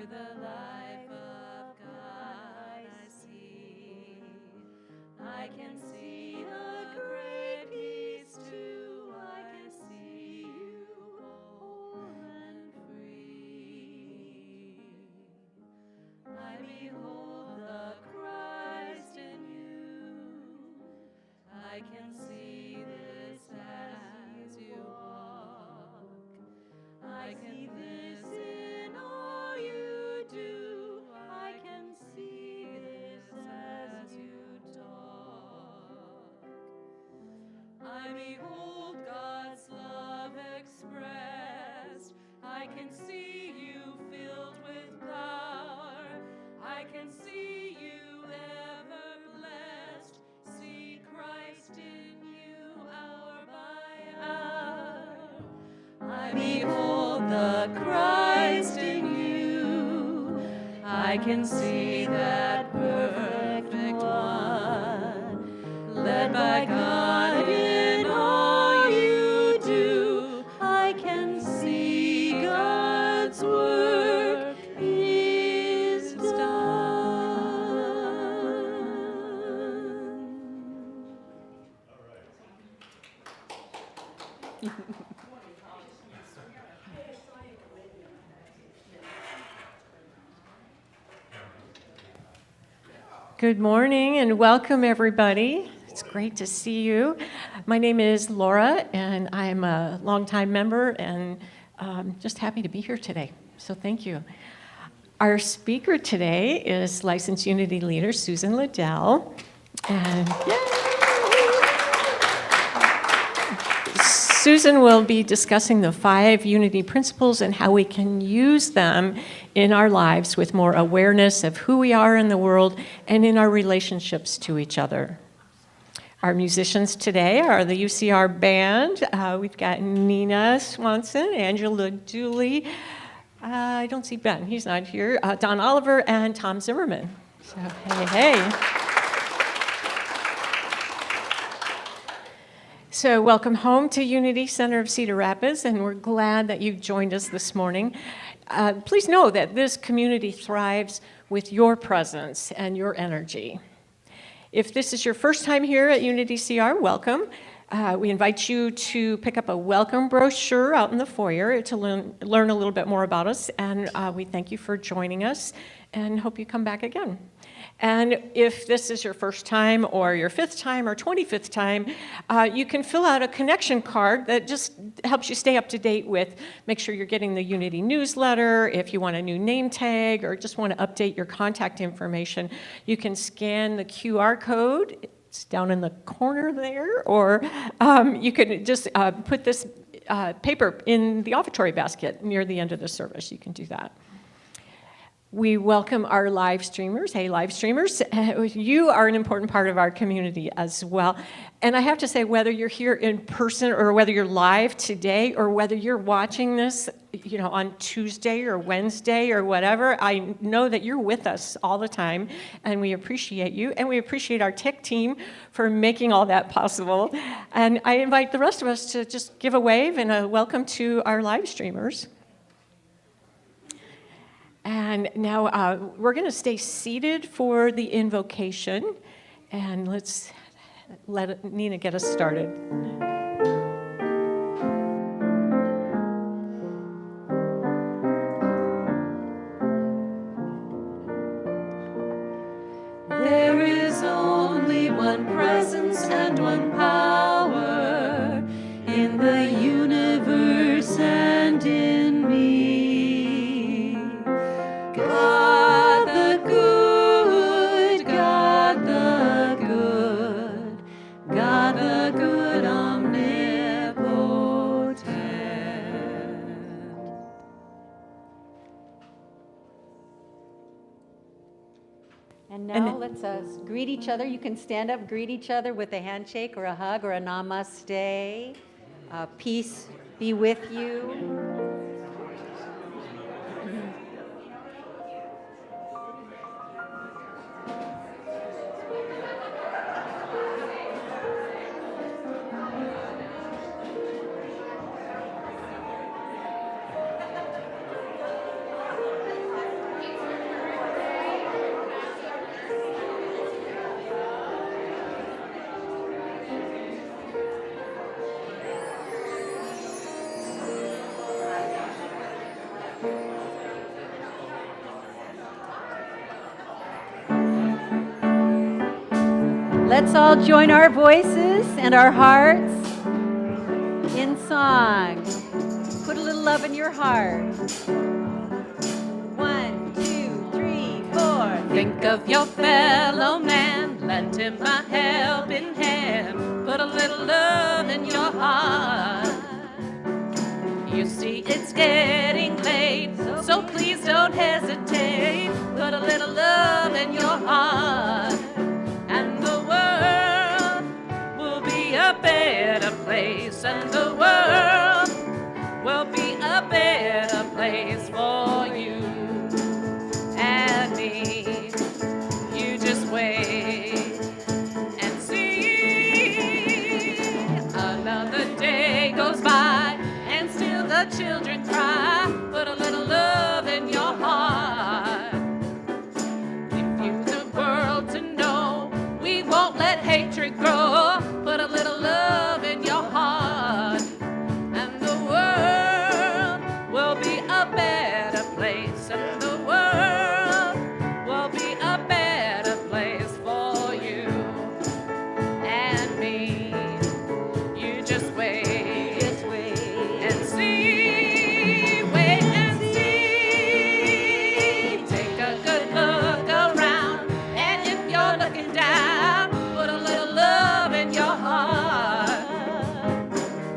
the life of God I see. I can see the great peace too. I can see you whole and free. I behold the Christ in you. I can see this as you walk. I can this in all you do. I can see this as you talk. I behold God's love expressed. I can see you filled with power. I can see you ever blessed. See Christ in you hour by hour. I behold the Christ in you. I can see that perfect one, led by God in all you do. I can see God's work is done. Good morning and welcome, everybody. It's great to see you. My name is Laura, and I'm a longtime member and just happy to be here today. So thank you. Our speaker today is licensed Unity leader Susan Liddell. And Susan will be discussing the 5 Unity principles and how we can use them in our lives with more awareness of who we are in the world and in our relationships to each other. Our musicians today are the UCR band. We've got Nina Swanson, Angela Dooley. I don't see Ben, he's not here. Don Oliver and Tom Zimmerman. So, hey. So welcome home to Unity Center of Cedar Rapids, and we're glad that you've joined us this morning. Please know that this community thrives with your presence and your energy. If this is your first time here at Unity CR, welcome. We invite you to pick up a welcome brochure out in the foyer to learn a little bit more about us, and we thank you for joining us and hope you come back again. And if this is your first time or your 5th time or 25th time, you can fill out a connection card that just helps you stay up to date with, make sure you're getting the Unity newsletter. If you want a new name tag or just want to update your contact information, you can scan the QR code. It's down in the corner there, or you can just put this paper in the offertory basket near the end of the service. You can do that. We welcome our live streamers. Hey, live streamers, you are an important part of our community as well. And I have to say, whether you're here in person or whether you're live today or whether you're watching this, on Tuesday or Wednesday or whatever, I know that you're with us all the time, and we appreciate you, and we appreciate our tech team for making all that possible. And I invite the rest of us to just give a wave and a welcome to our live streamers. And now we're going to stay seated for the invocation, and let's let Nina get us started. There is only one presence and one power in the universe and in me. God the good, God the good, God the good omnipotent. And now let's greet each other. You can stand up, greet each other with a handshake or a hug or a namaste. Peace be with you. Let's all join our voices and our hearts in song. Put a little love in your heart. 1, 2, 3, 4. Think of your fellow man, lend him a helping hand, put a little love in your heart. You see it's getting late, so please don't hesitate, put a little love in your heart, and the world will be a better place, and the world will be a better place for you and me. You just wait and see. Another day goes by and still the children cry. Put a little love in your heart. If you the world to know, we won't let hatred grow. Put a little love in your heart, and the world will be a better place, and the world will be a better place for you and me. You just wait and see, wait and see. Take a good look around, and if you're looking down, put a little love in your heart.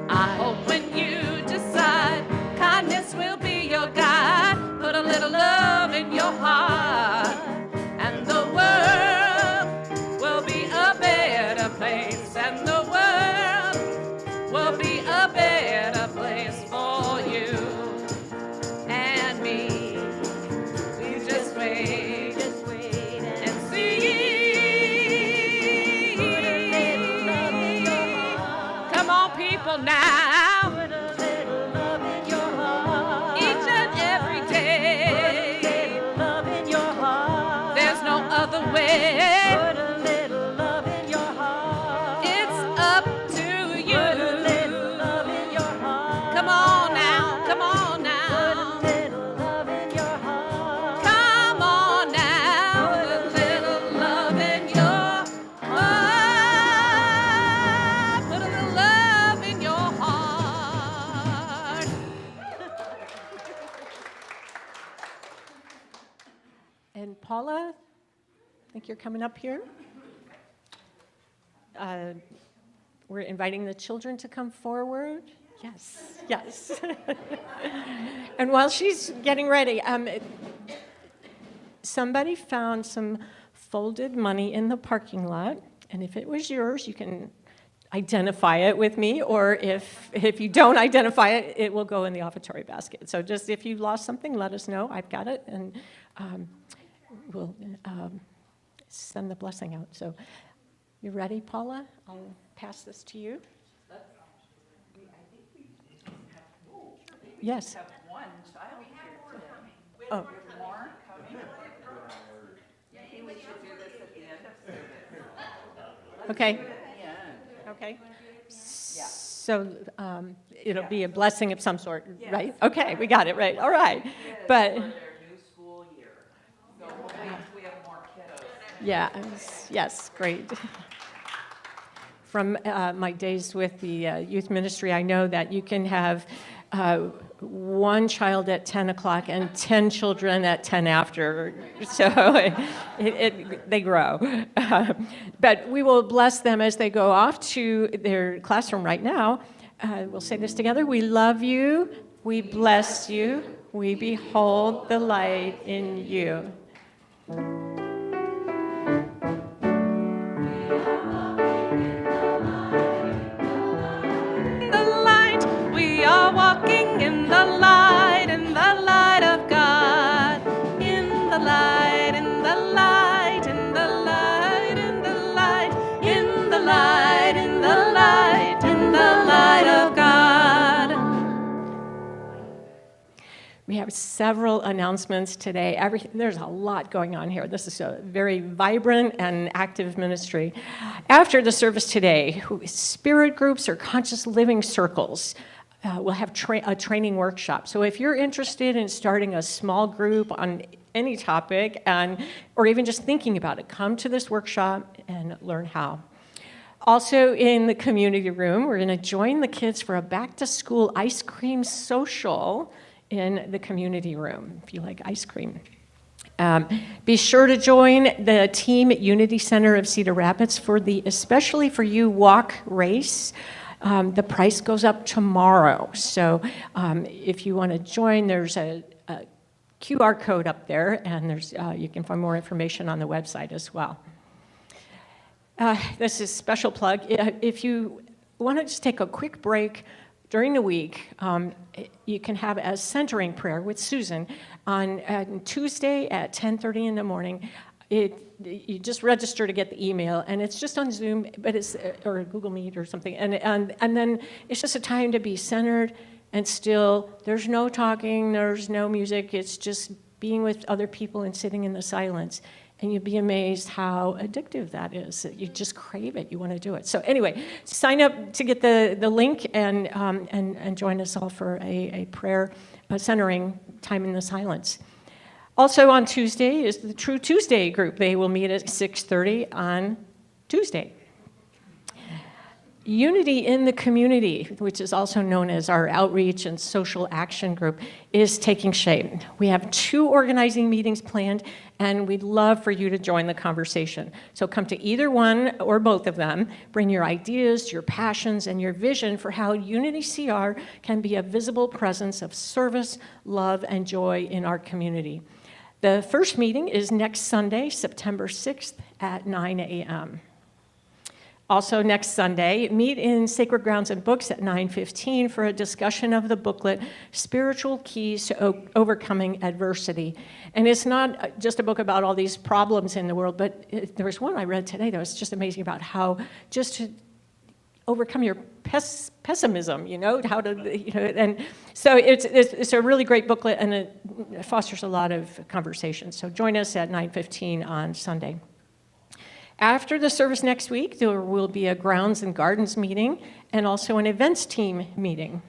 I hope when you decide kindness will be your guide, put a little love in your heart, and the world will be a better place, and the world will be a better place for you and me. You just wait and see. Come on, people, now. Put a little love in your heart. Each and every day. Put a little love in your heart. There's no other way. Put a little love in your heart. It's up to you. Put a little love in your heart. Come on now, come on now. Put a little love in your heart. Come on now. Put a little love in your heart. Put a little love in your heart. And Paula, I think you're coming up here. We're inviting the children to come forward. Yes. And while she's getting ready, somebody found some folded money in the parking lot, and if it was yours, you can identify it with me, or if you don't identify it, it will go in the offertory basket. So just if you lost something, let us know. I've got it, and we'll send the blessing out. So you ready, Paula? I'll pass this to you. Yes. Have one child here today. Oh, More coming. Maybe we should do this at the end of service. okay. At the end. Okay. So it'll be a blessing of some sort, right? Okay, we got it right. All right. But For their new school year. So we'll wait till we have more kiddos. yes, great. From my days with the youth ministry, I know that you can have one child at 10 o'clock and 10 children at 10 after. So they grow. But we will bless them as they go off to their classroom right now. We'll say this together. We love you. We bless you. We behold the light in you. We are walking in the light of God. In the light, in the light, in the light, in the light, in the light, in the light, in the light of God. We have several announcements today. There's a lot going on here. This is a very vibrant and active ministry. After the service today, spirit groups or conscious living circles we'll have a training workshop. So if you're interested in starting a small group on any topic, or even just thinking about it, come to this workshop and learn how. Also in the community room, we're going to join the kids for a back-to-school ice cream social in the community room, if you like ice cream. Be sure to join the team at Unity Center of Cedar Rapids for the Especially For You walk race. The price goes up tomorrow, so if you want to join, there's a QR code up there, and you can find more information on the website as well. This is a special plug. If you want to just take a quick break during the week, you can have a centering prayer with Susan on Tuesday at 10:30 in the morning. You just register to get the email, and it's just on Zoom, but or Google Meet or something, and then it's just a time to be centered and still. There's no talking, there's no music. It's just being with other people and sitting in the silence. And you'd be amazed how addictive that is. You just crave it. You want to do it. So anyway, sign up to get the link and join us all for a prayer, centering time in the silence. Also on Tuesday is the True Tuesday group. They will meet at 6:30 on Tuesday. Unity in the Community, which is also known as our outreach and social action group, is taking shape. We have 2 organizing meetings planned, and we'd love for you to join the conversation. So come to either one or both of them. Bring your ideas, your passions, and your vision for how Unity CR can be a visible presence of service, love, and joy in our community. The first meeting is next Sunday, September 6th at 9 a.m. Also next Sunday, meet in Sacred Grounds and Books at 9:15 for a discussion of the booklet, Spiritual Keys to Overcoming Adversity. And it's not just a book about all these problems in the world, but there was one I read today that was just amazing about how just to overcome your pessimism, how to, and so it's a really great booklet, and it fosters a lot of conversation. So join us at 9:15 on Sunday. After the service next week, there will be a Grounds and Gardens meeting and also an events team meeting.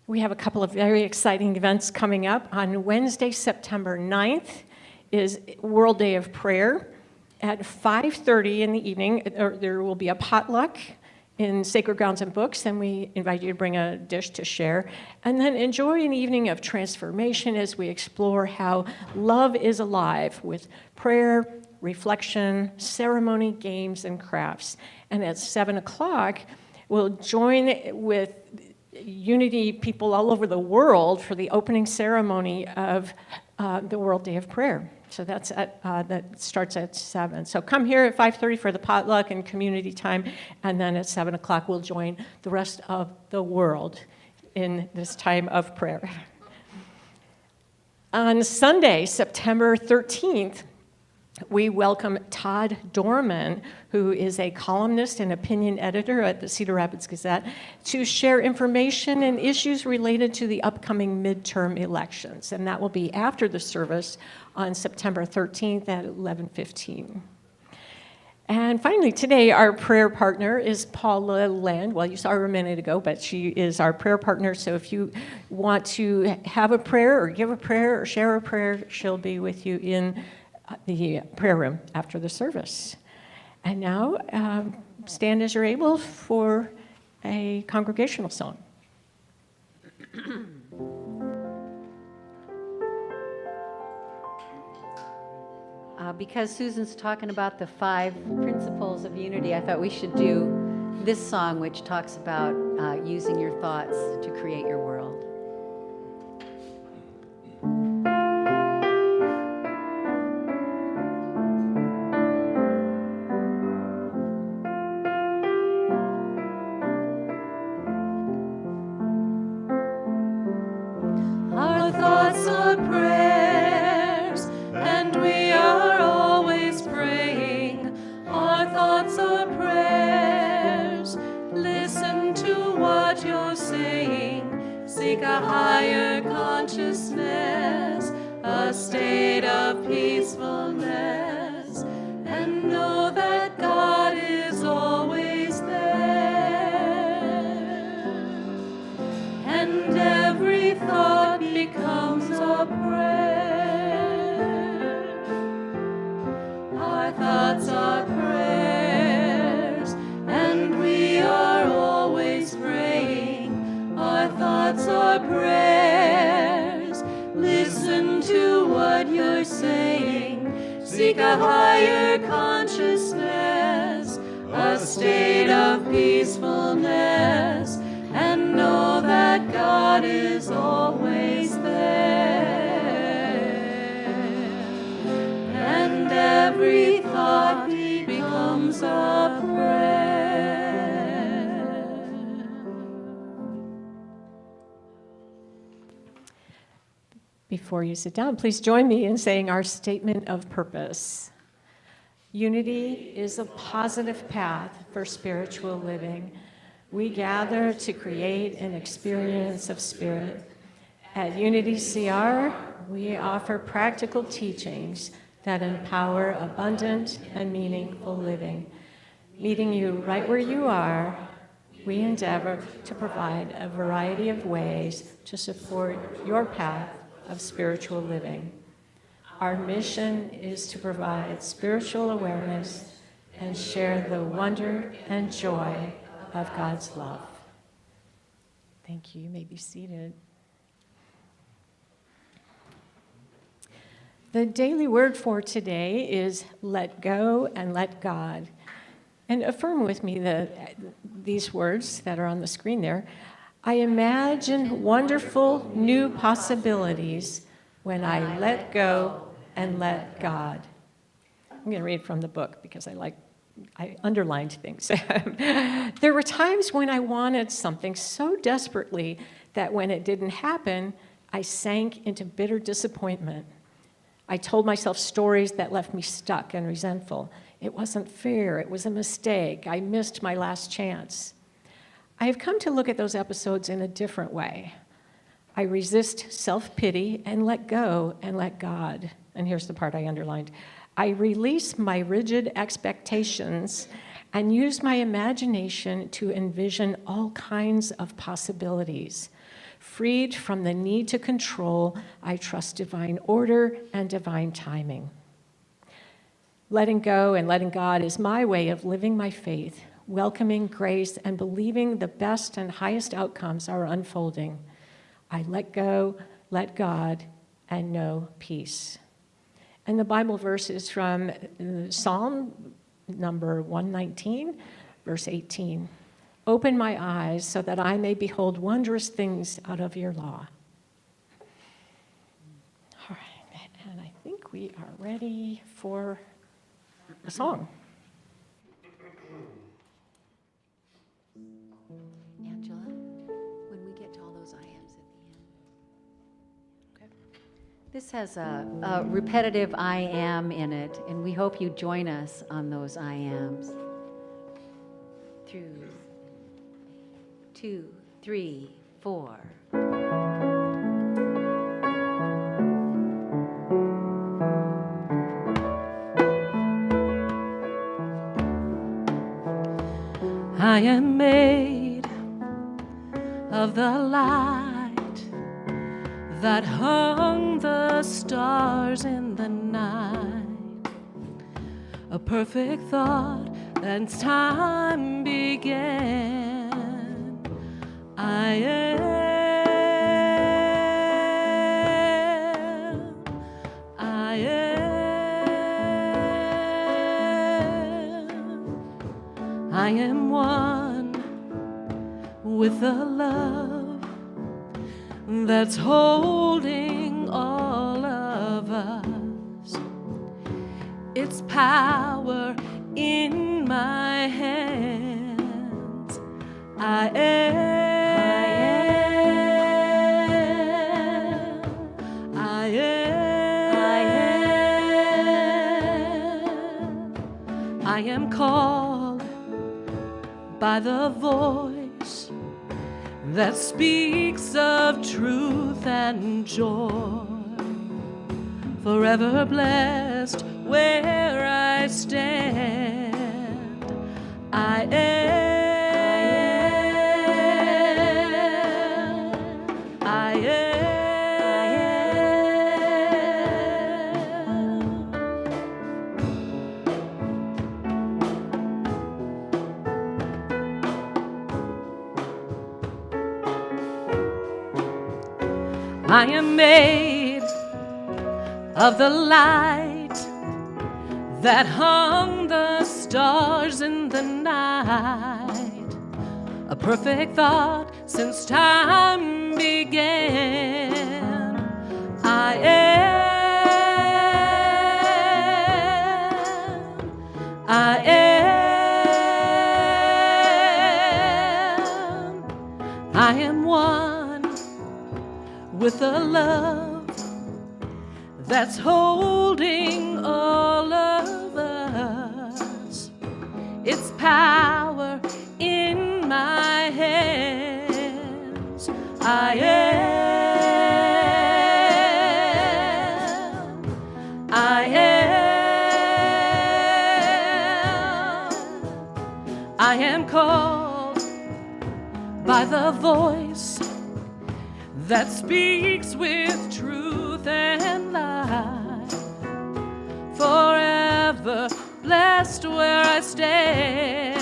We have a couple of very exciting events coming up. On Wednesday, September 9th is World Day of Prayer. At 5:30 in the evening, there will be a potluck in Sacred Grounds and Books, and we invite you to bring a dish to share. And then enjoy an evening of transformation as we explore how love is alive with prayer, reflection, ceremony, games, and crafts. And at 7 o'clock, we'll join with Unity people all over the world for the opening ceremony of the World Day of Prayer. So that starts at 7. So come here at 5:30 for the potluck and community time, and then at 7 o'clock we'll join the rest of the world in this time of prayer. On Sunday, September 13th, we welcome Todd Dorman, who is a columnist and opinion editor at the Cedar Rapids Gazette, to share information and issues related to the upcoming midterm elections. And that will be after the service on September 13th at 11:15. And finally, today, our prayer partner is Paula Land. Well, you saw her a minute ago, but she is our prayer partner. So if you want to have a prayer or give a prayer or share a prayer, she'll be with you in the prayer room after the service. And now, stand as you're able for a congregational song. Because Susan's talking about the 5 principles of unity, I thought we should do this song, which talks about using your thoughts to create your world. Our thoughts are prayers, and we are always praying. Our thoughts are prayers. Listen to what you're saying. Seek a higher consciousness, a state of peacefulness, and know that God is always there. what you're saying. Seek a higher consciousness, a state of peacefulness, and know that God is always there. And every thought becomes a prayer. Before you sit down, please join me in saying our statement of purpose. Unity is a positive path for spiritual living. We gather to create an experience of spirit. At Unity CR, we offer practical teachings that empower abundant and meaningful living. Meeting you right where you are, we endeavor to provide a variety of ways to support your path of spiritual living. Our mission is to provide spiritual awareness and share the wonder and joy of God's love. Thank you. You may be seated. The daily word for today is let go and let God. And affirm with me these words that are on the screen there. I imagine wonderful new possibilities when I let go and let God. I'm going to read from the book because I underlined things. There were times when I wanted something so desperately that when it didn't happen, I sank into bitter disappointment. I told myself stories that left me stuck and resentful. It wasn't fair. It was a mistake. I missed my last chance. I have come to look at those episodes in a different way. I resist self-pity and let go and let God. And here's the part I underlined. I release my rigid expectations and use my imagination to envision all kinds of possibilities. Freed from the need to control, I trust divine order and divine timing. Letting go and letting God is my way of living my faith, welcoming grace and believing the best and highest outcomes are unfolding. I let go, let God, and know peace. And the Bible verse is from Psalm number 119, verse 18. Open my eyes so that I may behold wondrous things out of your law. All right, and I think we are ready for a song. Angela, when we get to all those I ams at the end. Okay. This has a repetitive I am in it, and we hope you join us on those I ams. Through 2, 3, 4. I am made of the light that hung the stars in the night, a perfect thought that time began. I am one with the love that's holding all of us. Its power in my hands. I am. I am called by the voice that speaks of truth and joy, forever blessed where I stand. I am. I am made of the light that hung the stars in the night, a perfect thought since time began. I am one with a love that's holding all of us. Its power in my hands. I am called by the voice that speaks with truth and light, forever blessed where I stand.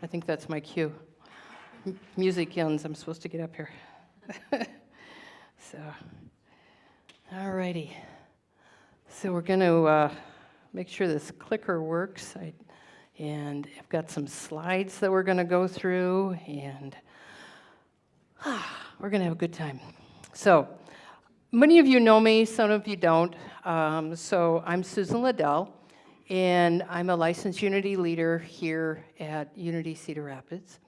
I think that's my cue. Music ends, I'm supposed to get up here. So, all righty. So we're going to make sure this clicker works. And I've got some slides that we're going to go through, and we're going to have a good time. So, many of you know me, some of you don't. So I'm Susan Liddell, and I'm a licensed Unity leader here at Unity Cedar Rapids.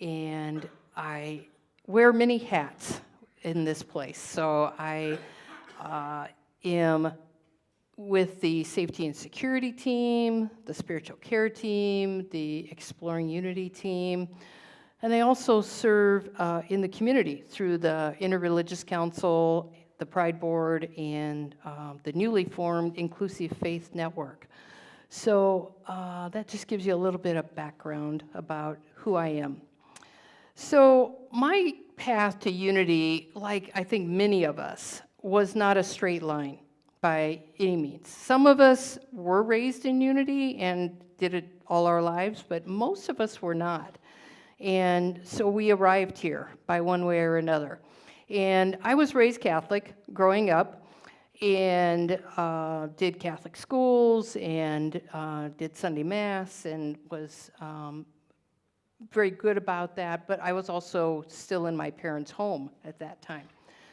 And I wear many hats in this place. So I am with the safety and security team, the spiritual care team, the Exploring Unity team, and I also serve in the community through the Interreligious Council, the Pride Board, and the newly formed Inclusive Faith Network. So that just gives you a little bit of background about who I am. So my path to unity, like I think many of us, was not a straight line by any means. Some of us were raised in unity and did it all our lives, but most of us were not. And so we arrived here by one way or another. And I was raised Catholic growing up, and did Catholic schools, and did Sunday Mass, and was very good about that, but I was also still in my parents' home at that time.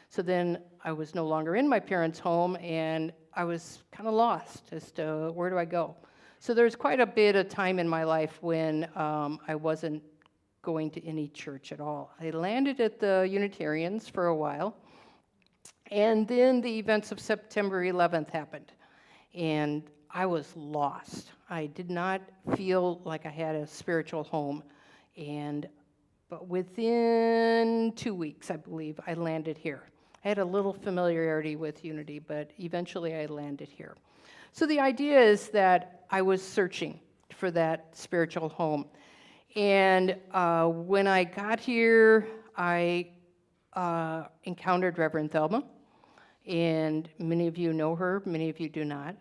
So then I was no longer in my parents' home, and I was kind of lost as to where do I go. So there's quite a bit of time in my life when I wasn't going to any church at all. I landed at the Unitarians for a while, and then the events of September 11th happened, and I was lost. I did not feel like I had a spiritual home. But within 2 weeks, I believe, I landed here. I had a little familiarity with Unity, but eventually I landed here. So the idea is that I was searching for that spiritual home. And when I got here, I encountered Reverend Thelma. And many of you know her, many of you do not.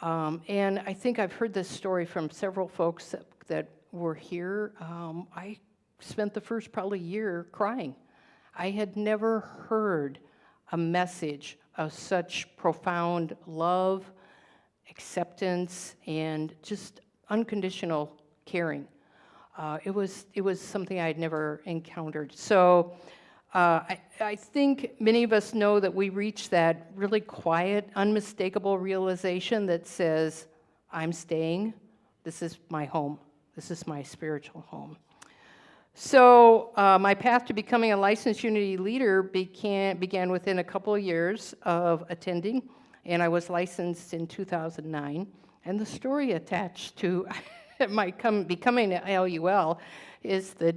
And I think I've heard this story from several folks that were here. I spent the first probably year crying. I had never heard a message of such profound love, acceptance, and just unconditional caring. It was something I had never encountered. So I think many of us know that we reach that really quiet, unmistakable realization that says, I'm staying, this is my home. This is my spiritual home. So my path to becoming a licensed Unity leader began within a couple of years of attending, and I was licensed in 2009. And the story attached to becoming an LUL is that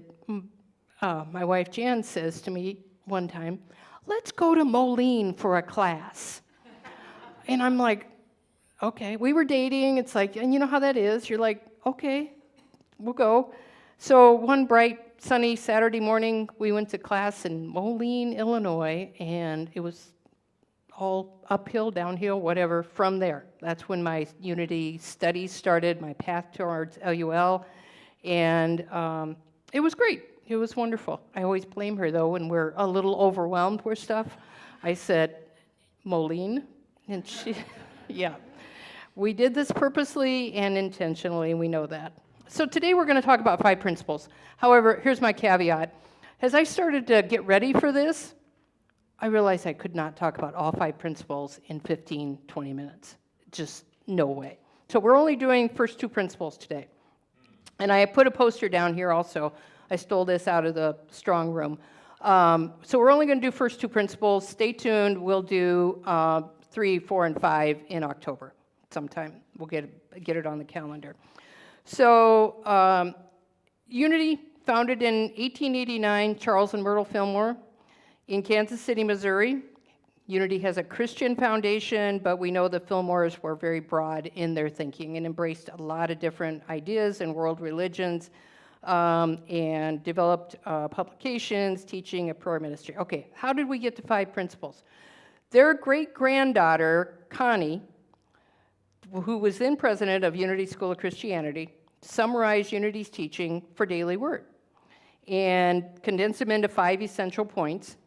my wife Jan says to me one time, let's go to Moline for a class. And I'm like, okay. We were dating. It's like, and you know how that is. You're like, okay, we'll go. So one bright, sunny Saturday morning, we went to class in Moline, Illinois, and it was all uphill, downhill, whatever, from there. That's when my Unity studies started, my path towards LUL, and it was great. It was wonderful. I always blame her, though, when we're a little overwhelmed with stuff. I said, Moline, and she, yeah. We did this purposely and intentionally, we know that. So today we're going to talk about 5 principles. However, here's my caveat. As I started to get ready for this, I realized I could not talk about all 5 principles in 15, 20 minutes. Just no way. So we're only doing first 2 principles today. And I put a poster down here also. I stole this out of the strong room. So we're only going to do first 2 principles. Stay tuned. We'll do 3, 4, and 5 in October sometime. We'll get it on the calendar. So Unity, founded in 1889, Charles and Myrtle Fillmore in Kansas City, Missouri. Unity has a Christian foundation, but we know the Fillmores were very broad in their thinking and embraced a lot of different ideas and world religions, and developed publications, teaching, a prayer ministry. Okay, how did we get to 5 principles? Their great-granddaughter, Connie, who was then president of Unity School of Christianity, summarized Unity's teaching for Daily Word and condensed them into 5 essential points,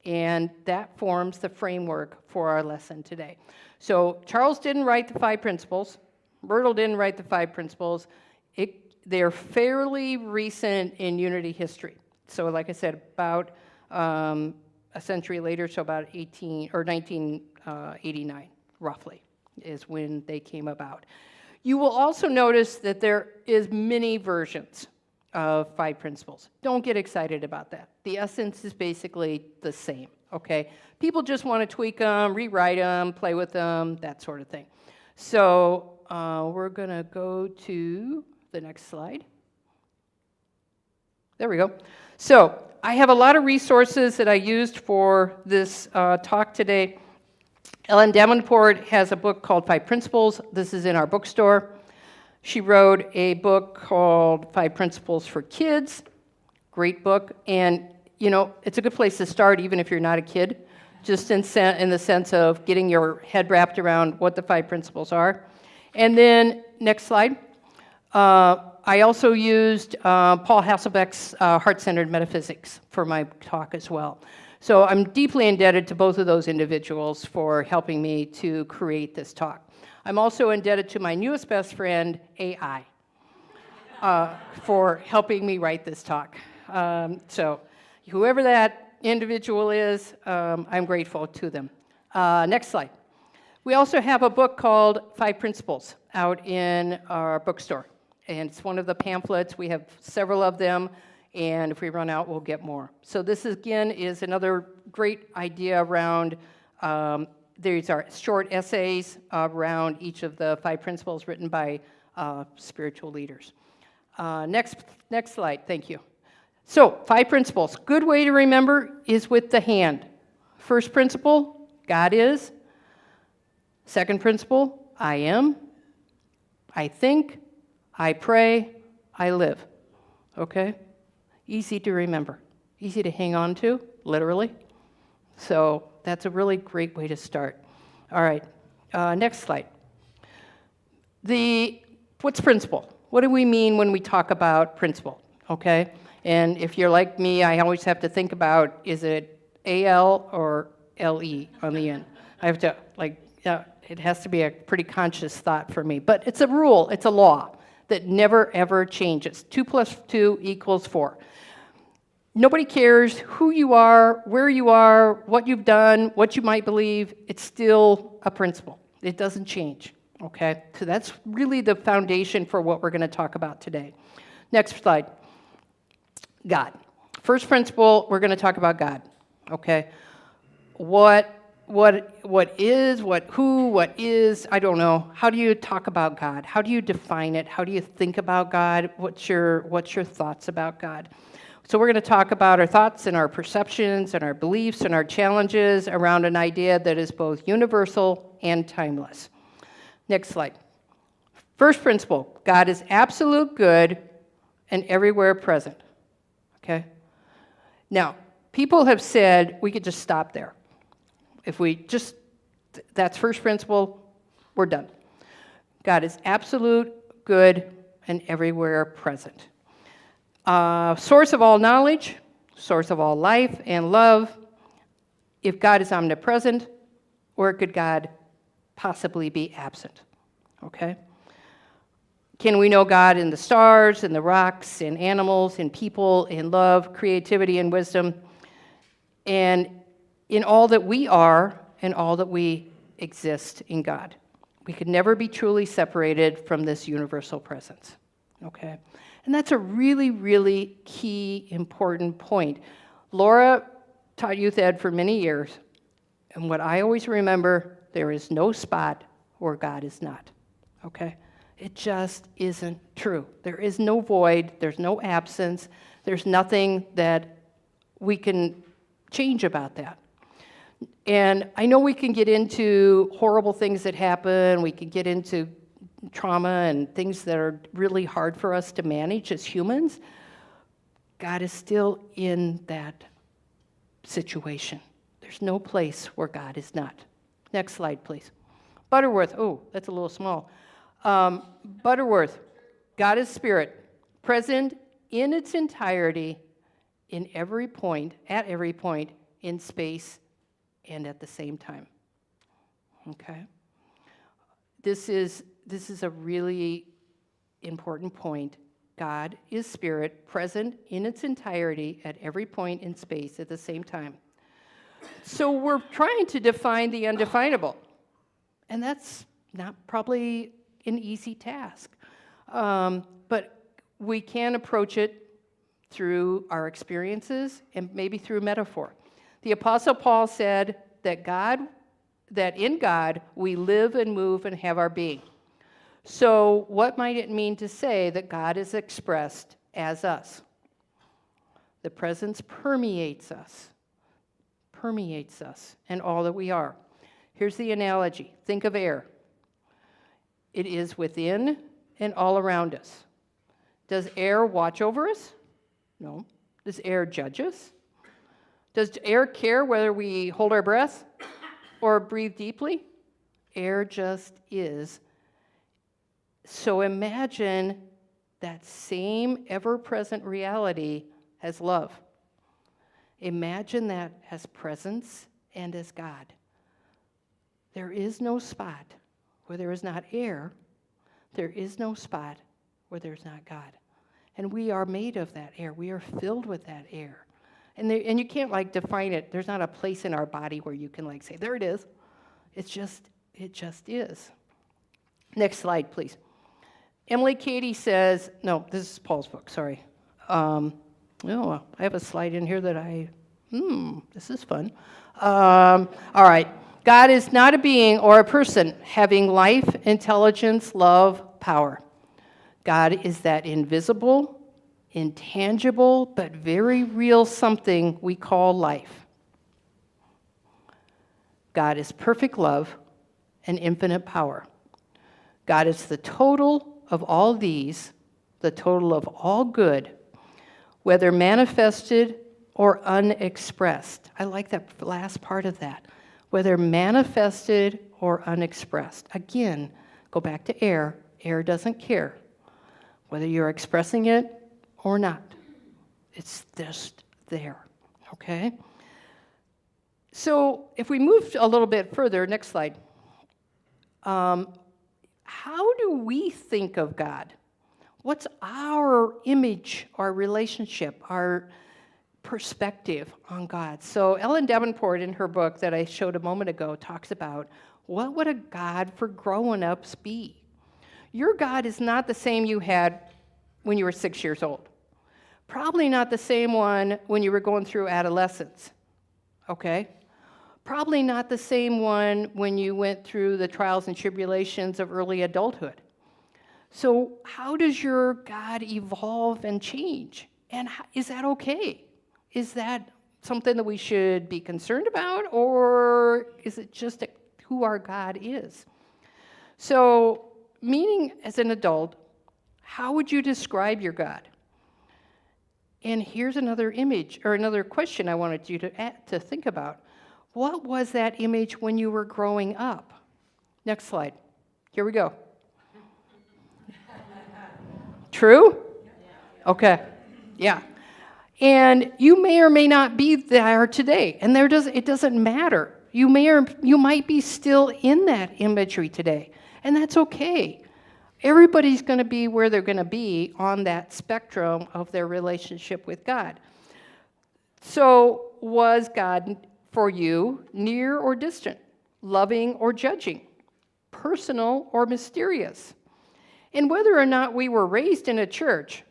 and that forms the framework for our lesson today. So Charles didn't write the 5 principles. Myrtle didn't write the 5 principles. They're fairly recent in Unity history. So like I said, about a century later, so about 1989, roughly, is when they came about. You will also notice that there is many versions of 5 principles. Don't get excited about that. The essence is basically the same, okay? People just want to tweak them, rewrite them, play with them, that sort of thing. So we're going to go to the next slide. There we go. So I have a lot of resources that I used for this talk today. Ellen Davenport has a book called 5 Principles. This is in our bookstore. She wrote a book called 5 Principles for Kids. Great book. And, you know, it's a good place to start even if you're not a kid, just in the sense of getting your head wrapped around what the 5 principles are. And then, next slide. I also used Paul Hasselbeck's Heart-Centered Metaphysics for my talk as well. So I'm deeply indebted to both of those individuals for helping me to create this talk. I'm also indebted to my newest best friend, AI, for helping me write this talk. So whoever that individual is, I'm grateful to them. Next slide. We also have a book called 5 Principles out in our bookstore. And it's one of the pamphlets. We have several of them. And if we run out, we'll get more. So this, again, is another great idea around, these are short essays around each of the 5 principles written by spiritual leaders. Next slide, thank you. So 5 principles. Good way to remember is with the hand. First principle, God is. Second principle, I am. I think. I pray. I live. Okay? Easy to remember, easy to hang on to, literally. So that's a really great way to start. All right, next slide. What's principle? What do we mean when we talk about principle, okay? And if you're like me, I always have to think about, is it A-L or L-E on the end? I have to, it has to be a pretty conscious thought for me. But it's a rule, it's a law that never, ever changes. 2 + 2 = 4. Nobody cares who you are, where you are, what you've done, what you might believe. It's still a principle. It doesn't change, okay? So that's really the foundation for what we're going to talk about today. Next slide. God. First principle, we're going to talk about God, okay? What what is, I don't know. How do you talk about God? How do you define it? How do you think about God? What's your thoughts about God? So we're going to talk about our thoughts and our perceptions and our beliefs and our challenges around an idea that is both universal and timeless. Next slide. First principle, God is absolute good and everywhere present. Okay? Now, people have said we could just stop there. If we just, that's first principle, we're done. God is absolute, good, and everywhere present. Source of all knowledge, source of all life and love. If God is omnipresent, where could God possibly be absent? Okay? Can we know God in the stars, in the rocks, in animals, in people, in love, creativity, and wisdom, and in all that we are and all that we exist in God? We could never be truly separated from this universal presence. Okay? And that's a really, really key, important point. Laura taught youth ed for many years, and what I always remember, there is no spot where God is not. Okay? It just isn't true. There is no void, there's no absence, there's nothing that we can change about that. And I know we can get into horrible things that happen, we can get into trauma and things that are really hard for us to manage as humans. God is still in that situation. There's no place where God is not. Next slide, please. Butterworth, oh, that's a little small. Butterworth, God is spirit, present in its entirety, in every point, at every point, in space, and at the same time. Okay? This is a really important point. God is spirit, present in its entirety, at every point in space, at the same time. So we're trying to define the undefinable, and that's not probably an easy task. But we can approach it through our experiences and maybe through metaphor. The Apostle Paul said that in God we live and move and have our being. So what might it mean to say that God is expressed as us? The presence permeates us and all that we are. Here's the analogy. Think of air. It is within and all around us. Does air watch over us? No. Does air judge us? Does air care whether we hold our breath or breathe deeply? Air just is. So imagine that same ever-present reality as love. Imagine that as presence and as God. There is no spot where there is not air. There is no spot where there's not God. And we are made of that air. We are filled with that air. And you can't define it. There's not a place in our body where you can say, there it is. It just is. Next slide, please. Emily Cady says, no, this is Paul's book, sorry. I have a slide in here that this is fun. All right. God is not a being or a person having life, intelligence, love, power. God is that invisible, intangible, but very real something we call life. God is perfect love and infinite power. God is the total of all these, the total of all good, whether manifested or unexpressed. I like that last part of that. Whether manifested or unexpressed. Again, go back to air. Air doesn't care whether you're expressing it or not. It's just there, okay? So if we move a little bit further, next slide. How do we think of God? What's our image, our relationship, our perspective on God? So Ellen Davenport, in her book that I showed a moment ago, talks about what would a God for grown-ups be? Your God is not the same you had when you were 6 years old. Probably not the same one when you were going through adolescence, okay? Probably not the same one when you went through the trials and tribulations of early adulthood. So how does your God evolve and change? And is that okay? Is that something that we should be concerned about, or is it just who our God is? So, meaning as an adult, how would you describe your God? And here's another image, or another question I wanted you to think about. What was that image when you were growing up? Next slide. Here we go. True? Okay. Yeah. And you may or may not be there today, and it doesn't matter. You might be still in that imagery today, and that's okay. Everybody's going to be where they're going to be on that spectrum of their relationship with God. So, was God for you near or distant, loving or judging, personal or mysterious? And whether or not we were raised in a church,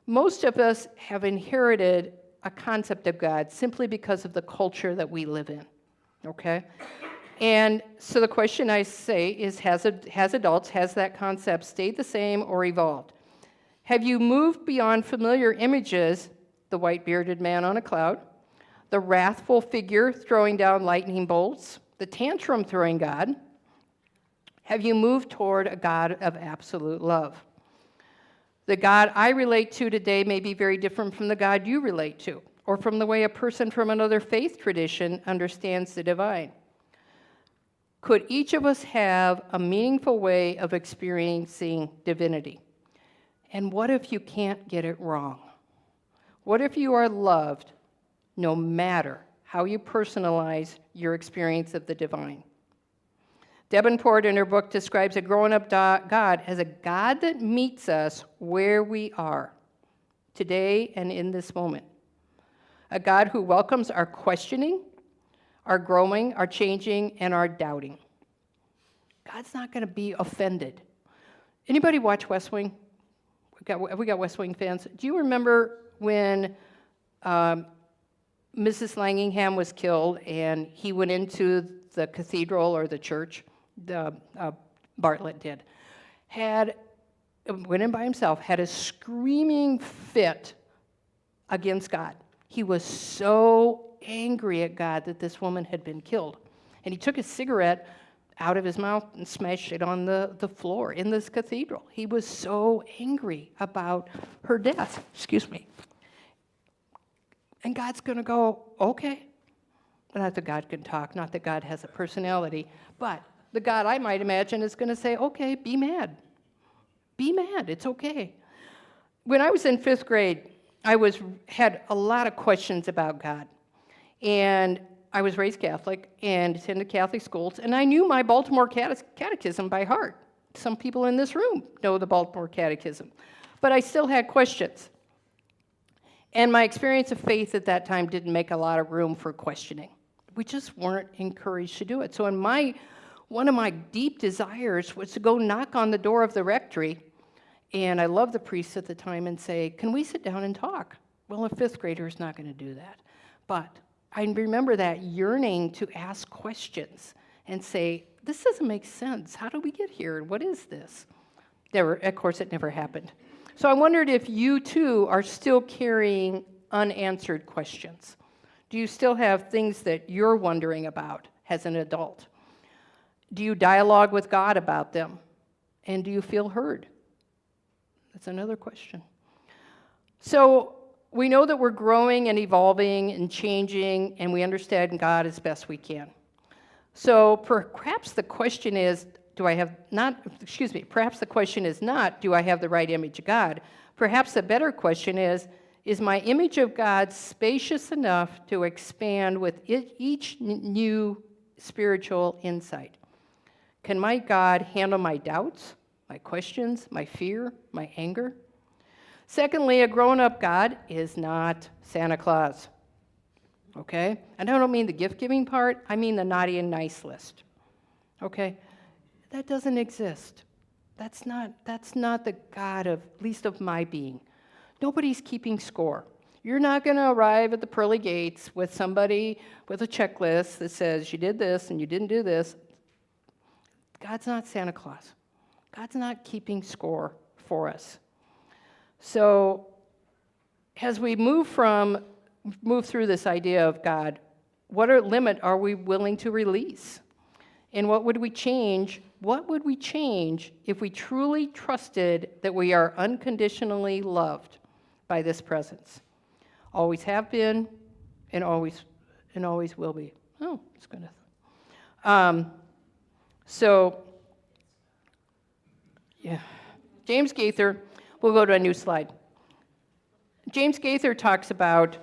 most of us have inherited a concept of God simply because of the culture that we live in, okay? And so the question I say is, has that concept stayed the same or evolved? Have you moved beyond familiar images, the white-bearded man on a cloud, the wrathful figure throwing down lightning bolts, the tantrum-throwing God? Have you moved toward a God of absolute love? The God I relate to today may be very different from the God you relate to, or from the way a person from another faith tradition understands the divine. Could each of us have a meaningful way of experiencing divinity? And what if you can't get it wrong? What if you are loved no matter how you personalize your experience of the divine? Davenport, in her book, describes a grown-up God as a God that meets us where we are, today and in this moment. A God who welcomes our questioning, our growing, our changing, and our doubting. God's not going to be offended. Anybody watch West Wing? We got West Wing fans. Do you remember when Mrs. Langingham was killed and he went into the cathedral or the church? Bartlett did. Went in by himself, had a screaming fit against God. He was so angry at God that this woman had been killed. And he took a cigarette out of his mouth and smashed it on the floor in this cathedral. He was so angry about her death. Excuse me. And God's going to go, okay. Not that God can talk, not that God has a personality, but the God I might imagine is going to say, okay, be mad. Be mad, it's okay. When I was in 5th grade, I had a lot of questions about God. And I was raised Catholic and attended Catholic schools, and I knew my Baltimore Catechism by heart. Some people in this room know the Baltimore Catechism. But I still had questions. And my experience of faith at that time didn't make a lot of room for questioning. We just weren't encouraged to do it. So one of my deep desires was to go knock on the door of the rectory, and I loved the priests at the time, and say, can we sit down and talk? Well, a 5th grader is not going to do that. But I remember that yearning to ask questions and say, this doesn't make sense. How did we get here? What is this? Of course, it never happened. So I wondered if you, too, are still carrying unanswered questions. Do you still have things that you're wondering about as an adult? Do you dialogue with God about them? And do you feel heard? That's another question. So we know that we're growing and evolving and changing, and we understand God as best we can. So perhaps the question is, perhaps the question is not, do I have the right image of God? Perhaps the better question is my image of God spacious enough to expand with each new spiritual insight? Can my God handle my doubts, my questions, my fear, my anger? Secondly, a grown-up God is not Santa Claus, okay? And I don't mean the gift-giving part, I mean the naughty and nice list, okay? That doesn't exist. That's not the God of, least of my being. Nobody's keeping score. You're not going to arrive at the pearly gates with somebody with a checklist that says you did this and you didn't do this. God's not Santa Claus. God's not keeping score for us. So as we move through this idea of God, what limit are we willing to release? And what would we change? What would we change if we truly trusted that we are unconditionally loved by this presence? Always have been, and always will be. Oh, it's good. James Gaither, we'll go to a new slide. James Gaither talks about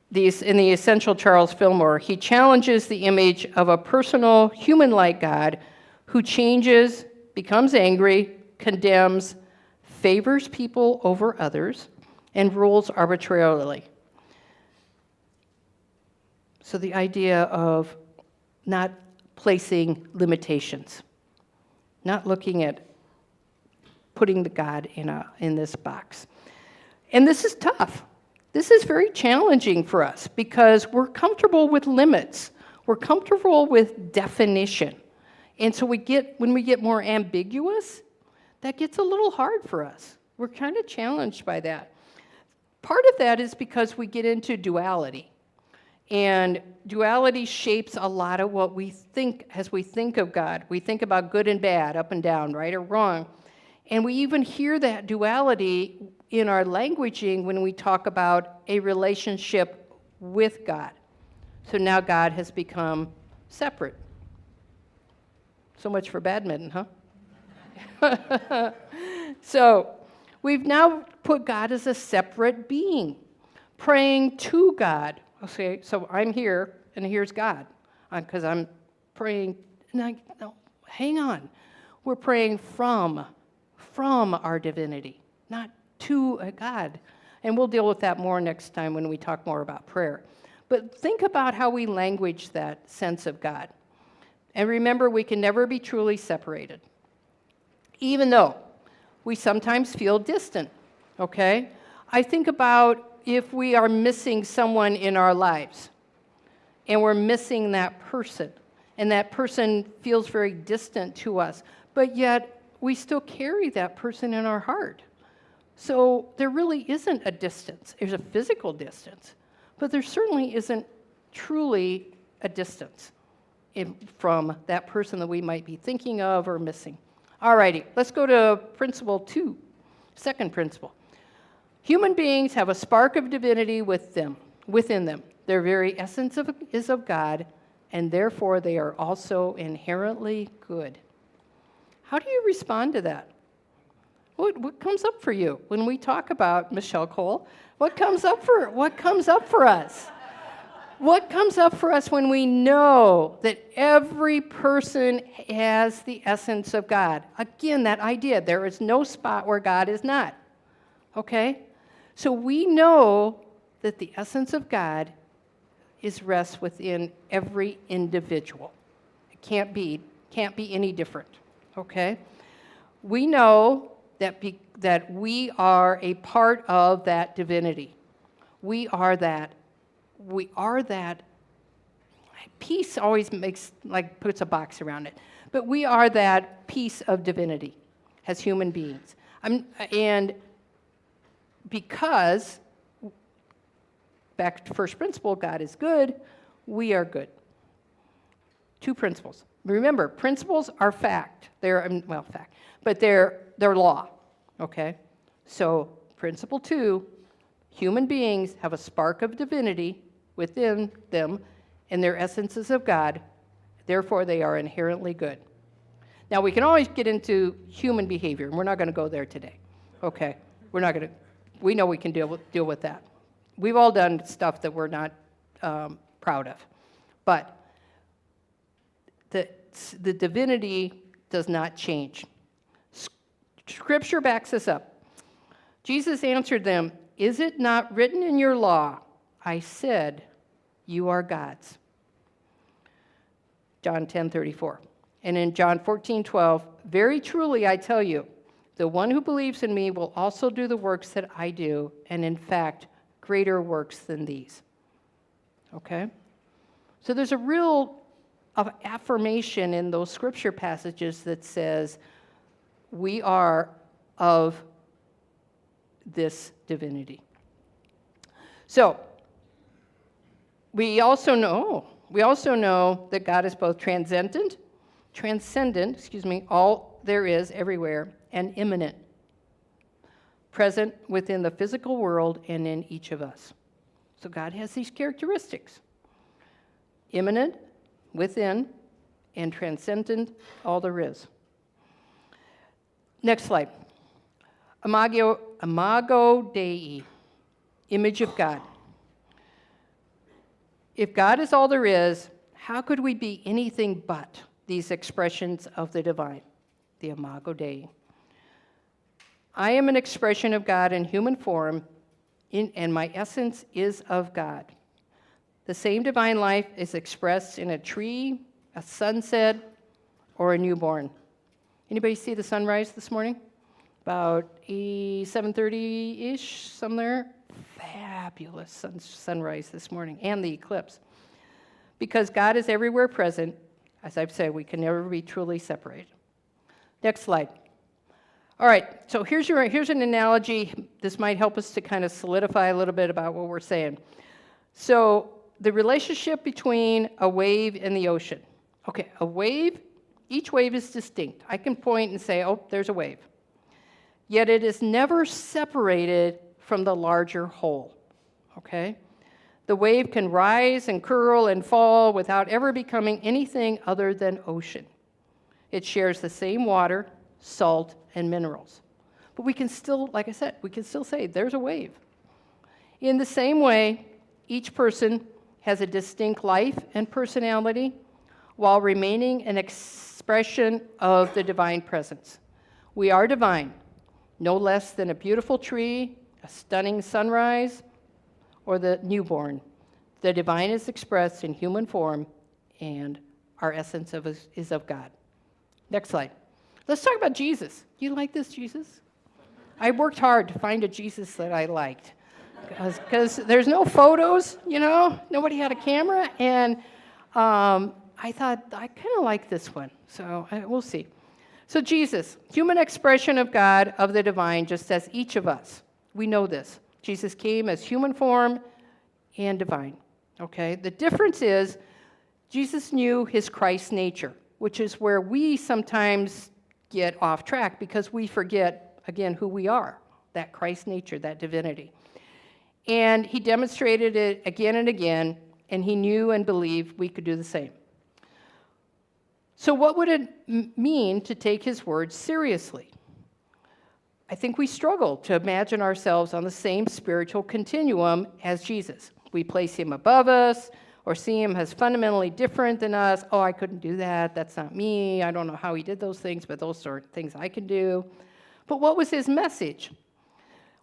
these in the Essential Charles Fillmore. He challenges the image of a personal, human-like God who changes, becomes angry, condemns, favors people over others, and rules arbitrarily. So the idea of not placing limitations, not looking at putting the God in this box. And this is tough. This is very challenging for us because we're comfortable with limits. We're comfortable with definition. And so when we get more ambiguous, that gets a little hard for us. We're kind of challenged by that. Part of that is because we get into duality. And duality shapes a lot of what we think as we think of God. We think about good and bad, up and down, right or wrong. And we even hear that duality in our languaging when we talk about a relationship with God. So now God has become separate. So much for badminton, huh? So we've now put God as a separate being, praying to God. Okay, so I'm here, and here's God, because I'm praying. No, hang on. We're praying from our divinity, not to a God. And we'll deal with that more next time when we talk more about prayer. But think about how we language that sense of God. And remember, we can never be truly separated, even though we sometimes feel distant, okay? I think about if we are missing someone in our lives, and we're missing that person, and that person feels very distant to us, but yet we still carry that person in our heart. So there really isn't a distance. There's a physical distance, but there certainly isn't truly a distance from that person that we might be thinking of or missing. All righty, let's go to principle 2, second principle. Human beings have a spark of divinity within them. Their very essence is of God, and therefore they are also inherently good. How do you respond to that? What comes up for you when we talk about Michelle Cole? What comes up for us? What comes up for us when we know that every person has the essence of God? Again, that idea, there is no spot where God is not. Okay? So we know that the essence of God rests within every individual. It can't be any different. Okay? We know that we are a part of that divinity. We are that. Peace always puts a box around it. But we are that piece of divinity as human beings. And because, back to first principle, God is good, we are good. 2 principles. Remember, principles are fact. But they're law, okay? So principle 2, human beings have a spark of divinity within them, and their essence is of God. Therefore, they are inherently good. Now, we can always get into human behavior, and we're not going to go there today, okay? We know we can deal with that. We've all done stuff that we're not proud of. But the divinity does not change. Scripture backs this up. Jesus answered them, "Is it not written in your law, I said, you are God's?" John 10:34. And in John 14:12, "Very truly I tell you, the one who believes in me will also do the works that I do, and in fact, greater works than these. Okay? So there's a real affirmation in those scripture passages that says we are of this divinity. So we also know that God is both transcendent, all there is everywhere, and immanent, present within the physical world and in each of us. So God has these characteristics: immanent, within, and transcendent, all there is. Next slide. Imago Dei, image of God. If God is all there is, how could we be anything but these expressions of the divine, the Imago Dei? I am an expression of God in human form, and my essence is of God. The same divine life is expressed in a tree, a sunset, or a newborn. Anybody see the sunrise this morning? About 7:30-ish, somewhere. Fabulous sunrise this morning, and the eclipse. Because God is everywhere present, as I've said, we can never be truly separated. Next slide. All right, so here's an analogy. This might help us to kind of solidify a little bit about what we're saying. So the relationship between a wave and the ocean. Okay, a wave, each wave is distinct. I can point and say, oh, there's a wave. Yet it is never separated from the larger whole, okay? The wave can rise and curl and fall without ever becoming anything other than ocean. It shares the same water, salt, and minerals. But we can still, like I said, we can still say there's a wave. In the same way, each person has a distinct life and personality while remaining an expression of the divine presence. We are divine, no less than a beautiful tree, a stunning sunrise, or the newborn. The divine is expressed in human form, and our essence is of God. Next slide. Let's talk about Jesus. Do you like this Jesus? I worked hard to find a Jesus that I liked, because there's no photos, nobody had a camera, and I thought, I kind of like this one, so we'll see. So Jesus, human expression of God, of the divine, just as each of us. We know this. Jesus came as human form and divine, okay? The difference is Jesus knew his Christ nature, which is where we sometimes get off track because we forget, again, who we are, that Christ nature, that divinity. And he demonstrated it again and again, and he knew and believed we could do the same. So what would it mean to take his words seriously? I think we struggle to imagine ourselves on the same spiritual continuum as Jesus. We place him above us or see him as fundamentally different than us. Oh, I couldn't do that. That's not me. I don't know how he did those things, but those are things I can do. But what was his message?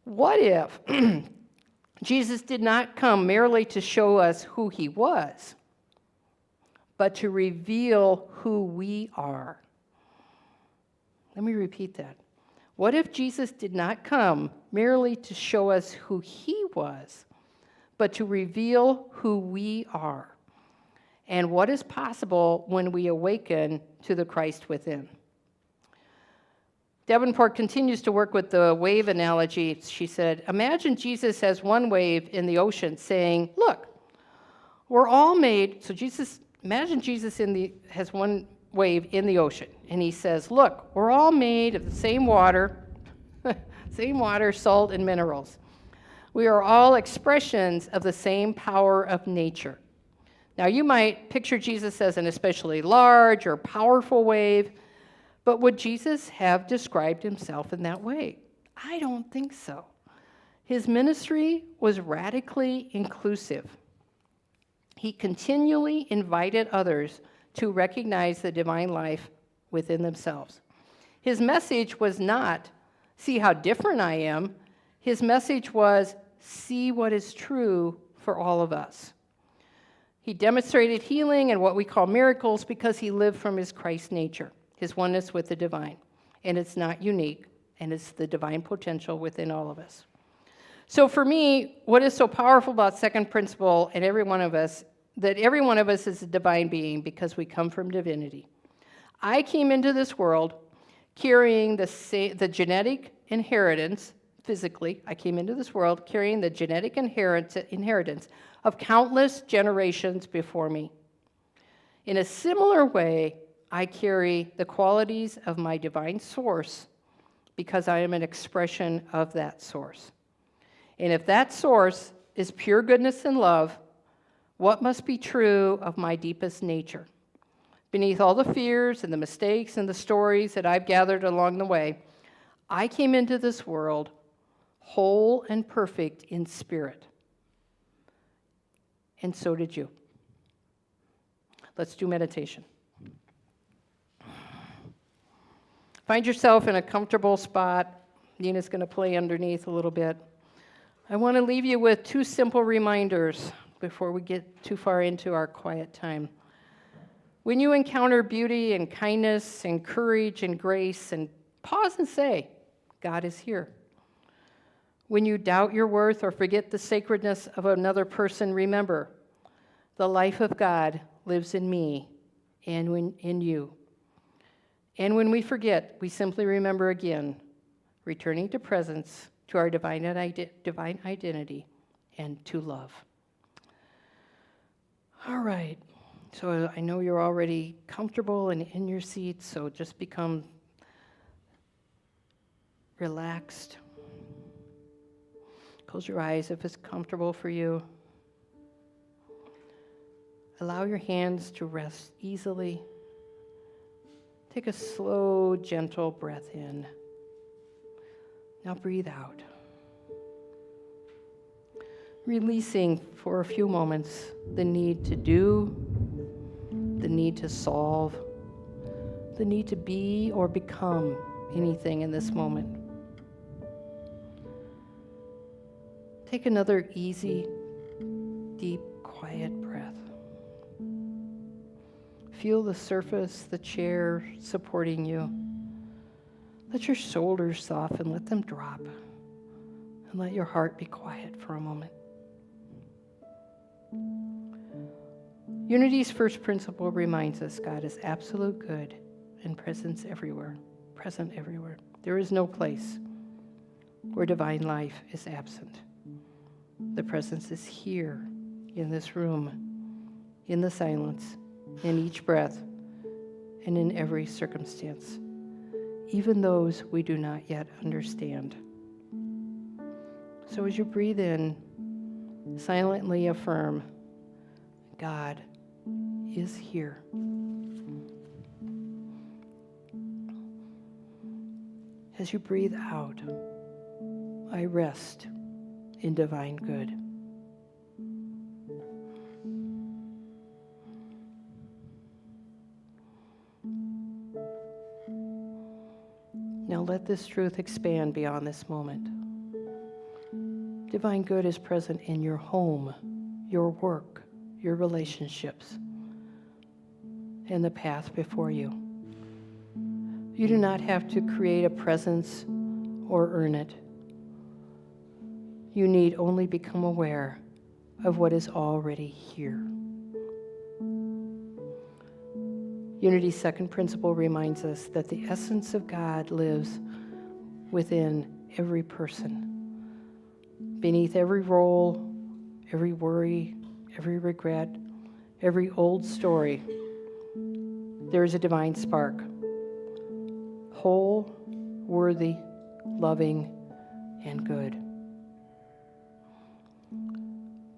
What if Jesus did not come merely to show us who he was, but to reveal who we are? Let me repeat that. What if Jesus did not come merely to show us who he was, but to reveal who we are, and what is possible when we awaken to the Christ within? Davenport continues to work with the wave analogy. She said, imagine Jesus has one wave in the ocean saying, look, we're all made, imagine Jesus has one wave in the ocean, and he says, look, we're all made of the same water, salt, and minerals. We are all expressions of the same power of nature. Now, you might picture Jesus as an especially large or powerful wave, but would Jesus have described himself in that way? I don't think so. His ministry was radically inclusive. He continually invited others to recognize the divine life within themselves. His message was not, see how different I am. His message was, see what is true for all of us. He demonstrated healing and what we call miracles because he lived from his Christ nature, his oneness with the divine. And it's not unique, and it's the divine potential within all of us. So for me, what is so powerful about second principle and every one of us, that every one of us is a divine being because we come from divinity. I came into this world carrying the genetic inheritance, physically, I came into this world carrying the genetic inheritance of countless generations before me. In a similar way, I carry the qualities of my divine source because I am an expression of that source. And if that source is pure goodness and love, what must be true of my deepest nature? Beneath all the fears and the mistakes and the stories that I've gathered along the way, I came into this world whole and perfect in spirit. And so did you. Let's do meditation. Find yourself in a comfortable spot. Nina's going to play underneath a little bit. I want to leave you with two simple reminders before we get too far into our quiet time. When you encounter beauty and kindness and courage and grace, and pause and say, God is here. When you doubt your worth or forget the sacredness of another person, remember, the life of God lives in me and in you. And when we forget, we simply remember again, returning to presence, to our divine identity, and to love. All right, so I know you're already comfortable and in your seats, so just become relaxed. Close your eyes if it's comfortable for you. Allow your hands to rest easily. Take a slow, gentle breath in. Now breathe out. Releasing for a few moments the need to do, the need to solve, the need to be or become anything in this moment. Take another easy, deep, quiet breath. Feel the surface, the chair supporting you. Let your shoulders soften, let them drop, and let your heart be quiet for a moment. Unity's first principle reminds us God is absolute good and present everywhere. There is no place where divine life is absent. The presence is here, in this room, in the silence, in each breath, and in every circumstance, even those we do not yet understand. So as you breathe in, silently affirm, God is here. As you breathe out, I rest in divine good. Now let this truth expand beyond this moment. Divine good is present in your home, your work, your relationships, and the path before you. You do not have to create a presence or earn it. You need only become aware of what is already here. Unity's second principle reminds us that the essence of God lives within every person. Beneath every role, every worry, every regret, every old story, there is a divine spark. Whole, worthy, loving, and good.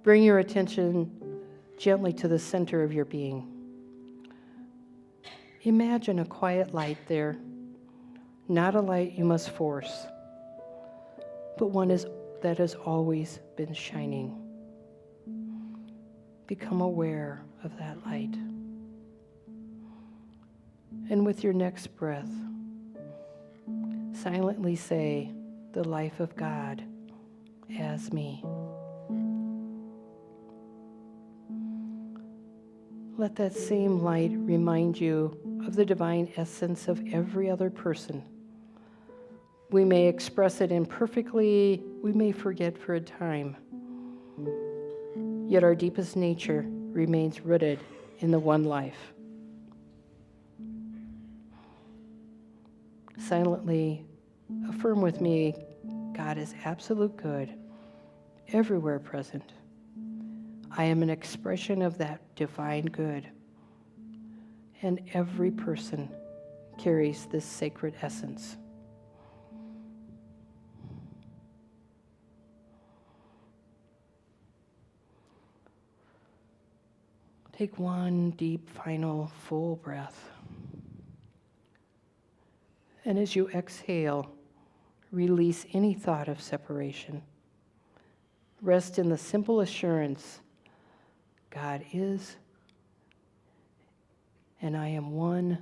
Bring your attention gently to the center of your being. Imagine a quiet light there, not a light you must force, but one that has always been shining. Become aware of that light. And with your next breath, silently say, the life of God as me. Let that same light remind you of the divine essence of every other person, We may express it imperfectly, we may forget for a time. Yet our deepest nature remains rooted in the one life. Silently affirm with me, God is absolute good, everywhere present. I am an expression of that divine good, and every person carries this sacred essence. Take one deep, final, full breath. And as you exhale, release any thought of separation. Rest in the simple assurance, God is, and I am one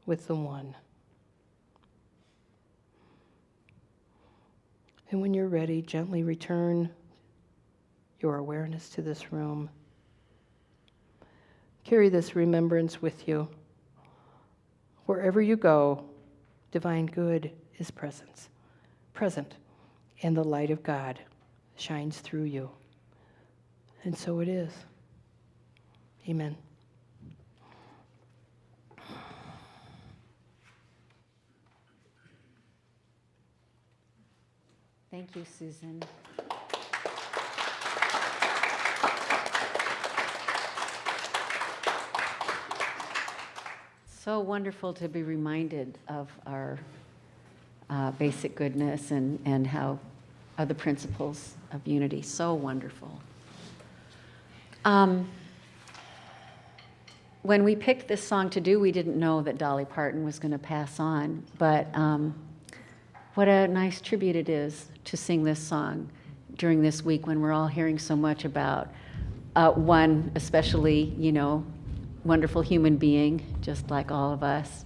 with the one. And when you're ready, gently return your awareness to this room. Carry this remembrance with you. Wherever you go, divine good is present, and the light of God shines through you. And so it is. Amen. Thank you, Susan. So wonderful to be reminded of our basic goodness and how the principles of unity. So wonderful. When we picked this song to do, we didn't know that Dolly Parton was going to pass on, but what a nice tribute it is to sing this song during this week when we're all hearing so much about one, especially, wonderful human being, just like all of us.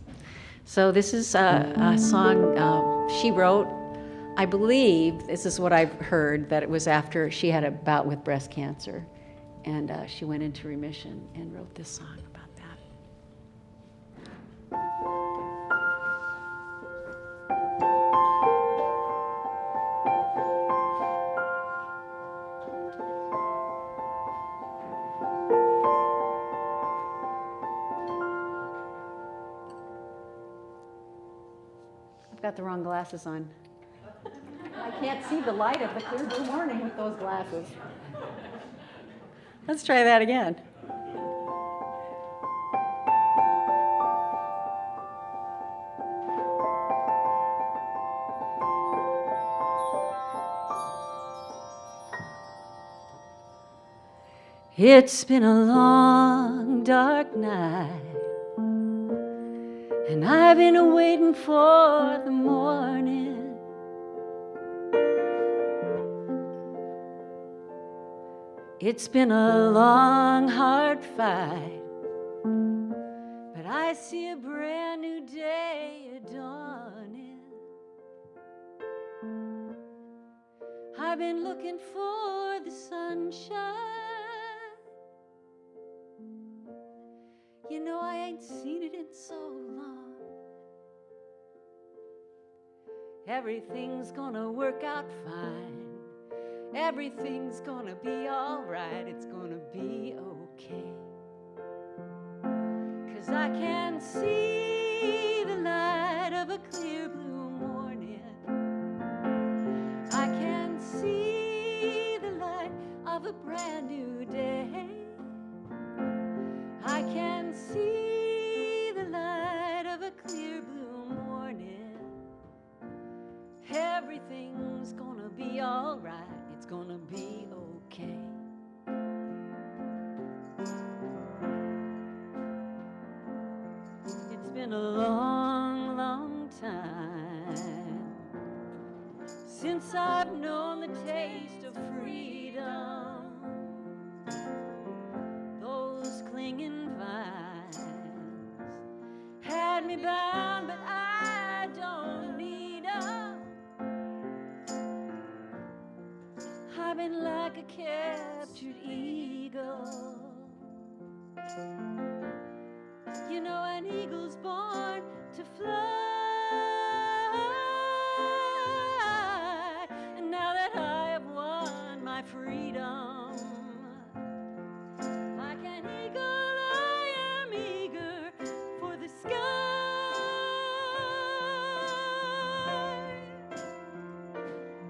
So this is a song she wrote. I believe, this is what I've heard, that it was after she had a bout with breast cancer, and she went into remission and wrote this song about that. I've got the wrong glasses on. I can't see the light of the clear blue morning with those glasses. Let's try that again. It's been a long, dark night, and I've been waiting for the morning. It's been a long, hard fight, but I see a brand new day dawning. I've been looking for the sunshine. I ain't seen it in so long. Everything's gonna work out fine. Everything's gonna be all right. It's gonna be okay. 'Cause I can see the light of a clear blue morning. I can see the light of a brand new day. I can see the light of a clear blue morning. Everything's gonna be all right. It's gonna be okay. It's been a long, long time since I've known the taste of freedom. Those clinging vines had me bound, but I don't need 'em. I've been like a captured eagle. An eagle's born to fly. my freedom. Like an eagle, I am eager for the sky.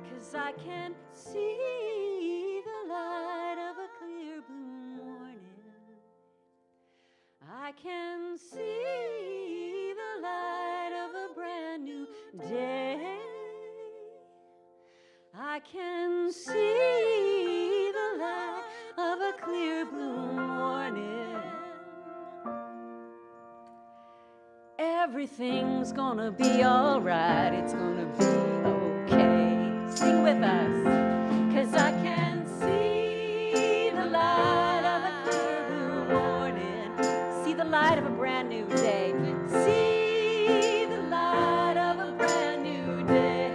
'Cause I can see the light of a clear blue morning. I can see the light of a brand new day. I can see the light of a clear blue morning. Everything's gonna be alright, it's gonna be okay. Sing with us. 'Cause I can see the light of a clear blue morning. See the light of a brand new day. See the light of a brand new day.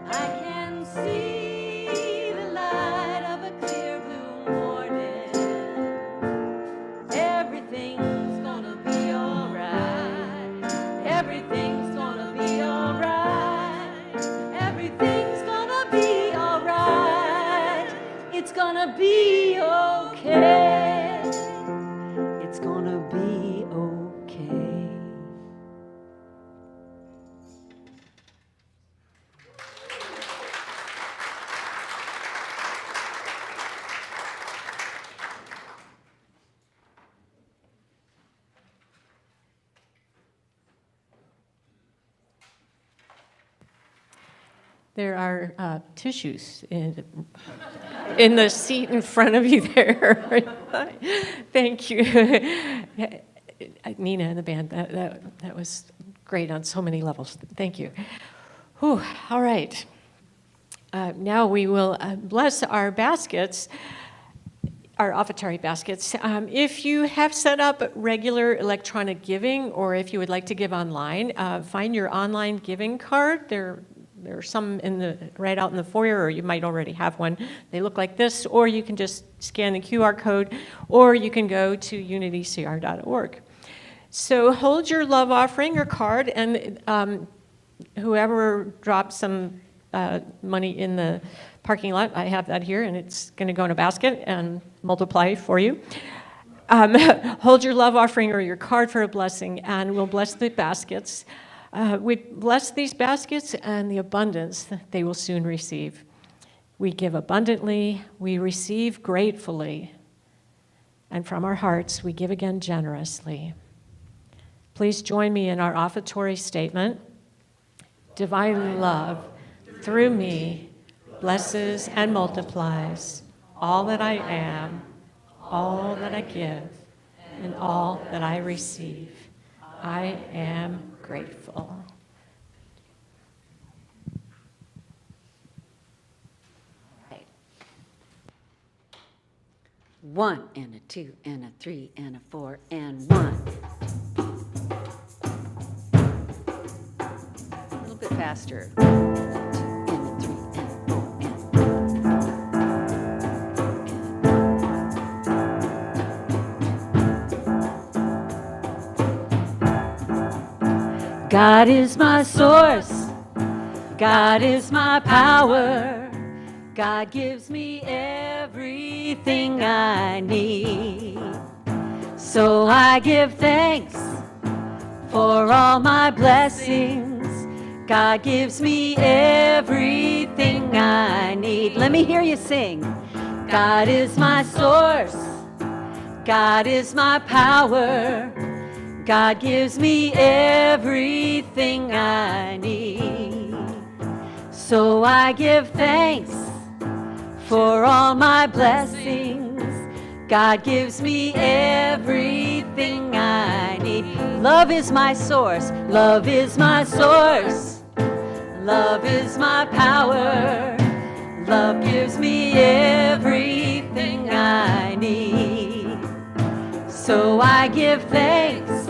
I can see the light of a clear blue morning. Everything's gonna be alright. Everything's gonna be alright. Everything's gonna be alright. It's gonna be okay. It's gonna be okay. There are tissues in the seat in front of you there. Thank you. Nina and the band, that was great on so many levels. Thank you. Whew, all right. Now we will bless our baskets, our offertory baskets. If you have set up regular electronic giving, or if you would like to give online, find your online giving card. There are some right out in the foyer, or you might already have one. They look like this, or you can just scan the QR code, or you can go to unitycr.org. So hold your love offering or card, and whoever drops some money in the parking lot, I have that here, and it's going to go in a basket and multiply for you. Hold your love offering or your card for a blessing, and we'll bless the baskets. We bless these baskets and the abundance that they will soon receive. We give abundantly, we receive gratefully, and from our hearts we give again generously. Please join me in our offertory statement. Divine love, through me, blesses and multiplies all that I am, all that I give, and all that I receive. I am grateful. 1 and a 2 and a 3 and a 4 and 1. A little bit faster. 2 and a 3 and a 4 and God is my source. God is my power. God gives me everything I need. So I give thanks for all my blessings. God gives me everything I need. Let me hear you sing. God is my source. God is my power. God gives me everything I need. So I give thanks for all my blessings. God gives me everything I need. Love is my source. Love is my source. Love is my power. Love gives me everything I need. So I give thanks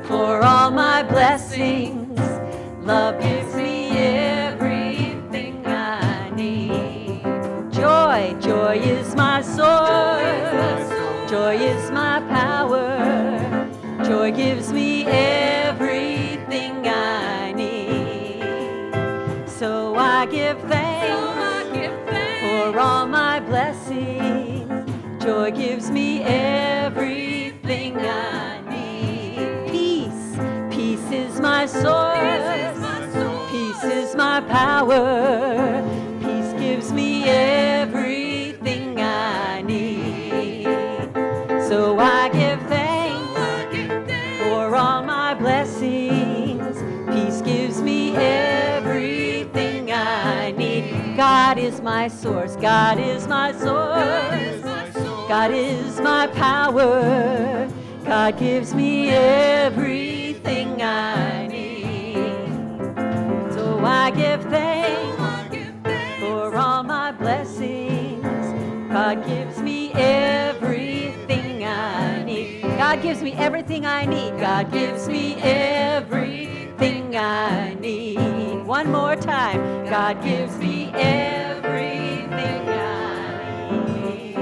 for all my blessings. Love gives me everything I need. Joy, joy is my source. Joy is my power. Joy gives me everything I need. So I give thanks blessings. Joy gives me everything I need. Peace is my source. Peace is my power. Peace gives me everything I need. So I give thanks for all my blessings. Peace gives me everything I need. God is my source. God is my source. God is my power. God gives me everything I need. So I give thanks for all my blessings. God gives me everything I need. God gives me everything I need. God gives me everything I need. One more time. God gives me everything I need.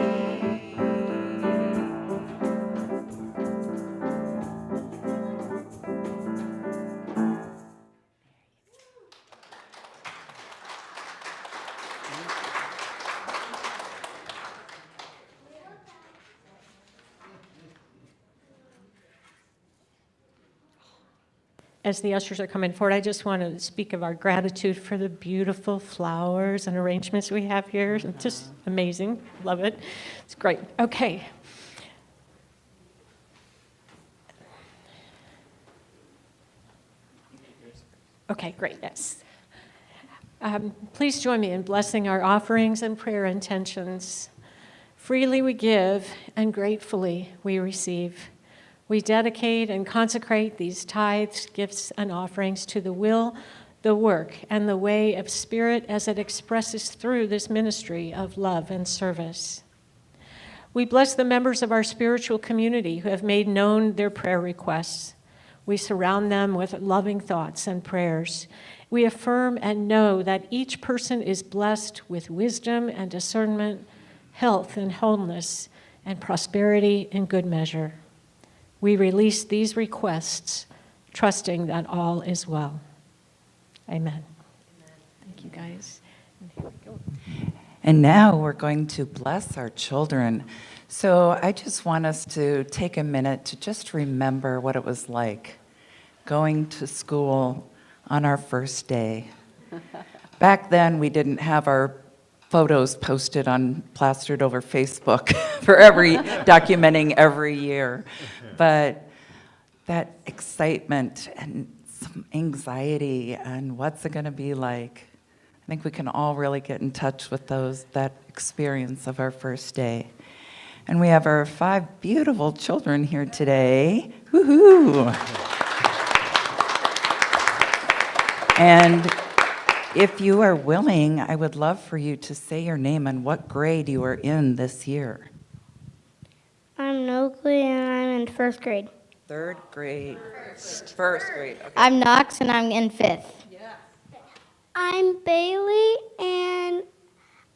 As the ushers are coming forward, I just want to speak of our gratitude for the beautiful flowers and arrangements we have here. It's just amazing. Love it. It's great. Okay. Okay, great. Yes. Please join me in blessing our offerings and prayer intentions. Freely we give, and gratefully we receive. We dedicate and consecrate these tithes, gifts, and offerings to the will, the work, and the way of Spirit as it expresses through this ministry of love and service. We bless the members of our spiritual community who have made known their prayer requests. We surround them with loving thoughts and prayers. We affirm and know that each person is blessed with wisdom and discernment, health and wholeness, and prosperity in good measure. We release these requests, trusting that all is well. Amen. Thank you, guys. And here we go. And now we're going to bless our children. So I just want us to take a minute to just remember what it was like going to school on our first day. Back then, we didn't have our photos posted plastered over Facebook for documenting every year. But that excitement and some anxiety and what's it going to be like, I think we can all really get in touch with that experience of our first day. And we have our 5 beautiful children here today. Woohoo! And if you are willing, I would love for you to say your name and what grade you are in this year. I'm Noakley and I'm in first grade. 3rd grade. First grade. Okay. I'm Knox and I'm in 5th. I'm Bailey and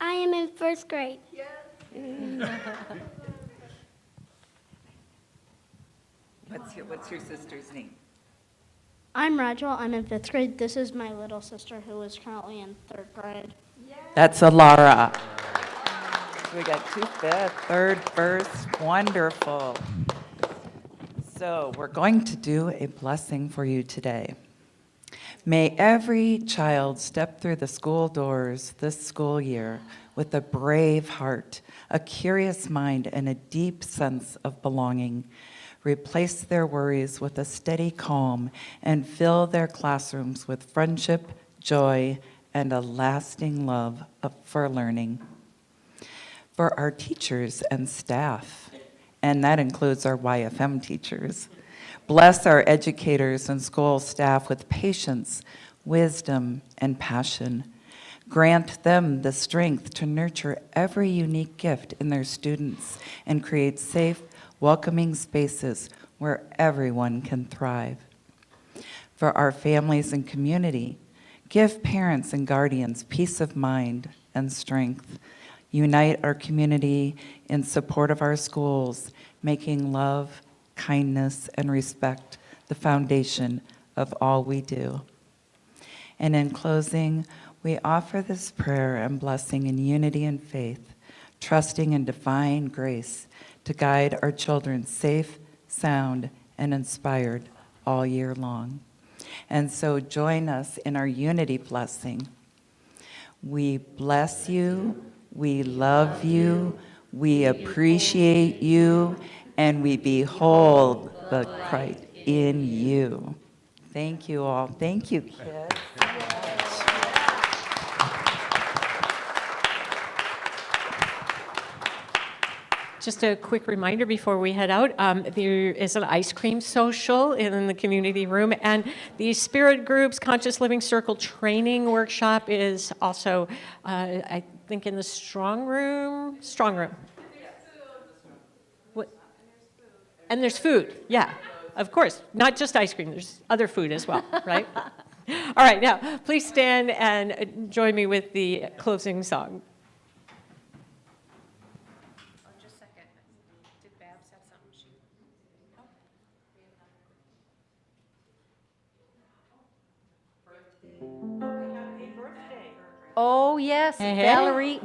I am in first grade. What's your sister's name? I'm Rachel. I'm in 5th grade. This is my little sister who is currently in 3rd grade. That's Alara. We got 2 5th, 3rd, 1st. Wonderful. So we're going to do a blessing for you today. May every child step through the school doors this school year with a brave heart, a curious mind, and a deep sense of belonging. Replace their worries with a steady calm and fill their classrooms with friendship, joy, and a lasting love for learning. For our teachers and staff, and that includes our YFM teachers, bless our educators and school staff with patience, wisdom, and passion. Grant them the strength to nurture every unique gift in their students and create safe, welcoming spaces where everyone can thrive. For our families and community, give parents and guardians peace of mind and strength. Unite our community in support of our schools, making love, kindness, and respect the foundation of all we do. And in closing, we offer this prayer and blessing in unity and faith, trusting in divine grace to guide our children safe, sound, and inspired all year long. And so join us in our unity blessing. We bless you, we love you, we appreciate you, and we behold the Christ in you. Thank you all. Thank you, kids. Just a quick reminder before we head out, there is an ice cream social in the community room, and the Spirit Group's Conscious Living Circle training workshop is also, I think, in the strong room. What? And there's food, yeah, of course. Not just ice cream, there's other food as well, right? All right, now, please stand and join me with the closing song. Oh, yes, Hey, hey. Valerie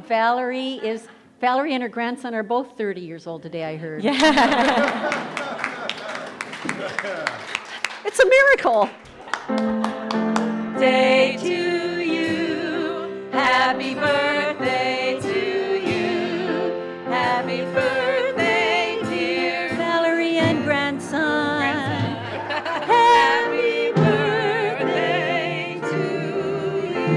and her grandson are both 30 years old today, I heard. Yeah. It's a miracle. Day to you, happy birthday to you, happy birthday, dear Valerie and grandson. Happy birthday to you.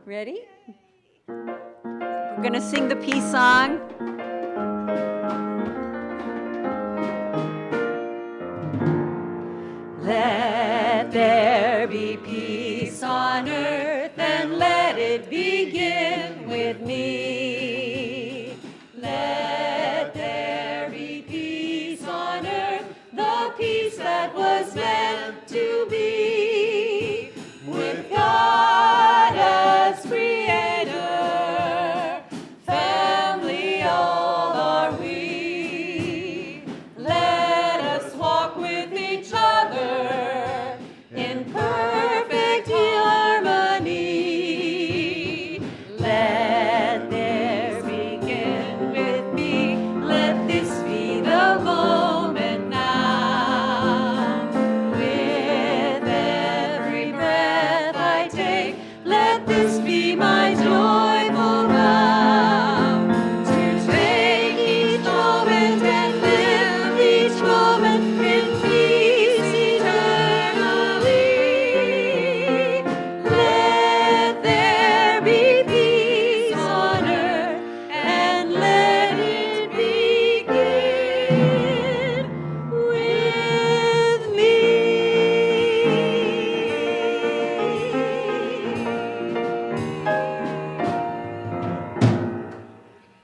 Ready? We're going to sing the peace song. Let there be peace on earth, and let it begin with me. Let there be peace on earth, the peace that was meant to be, with God as creator, family all are we. Let us walk with each other in perfect harmony. Let there begin with me. Let this be the moment now. With every breath I take, let this be my joyful vow. To take each moment and live each moment in peace eternally. Let there be peace on earth, and let it begin with me.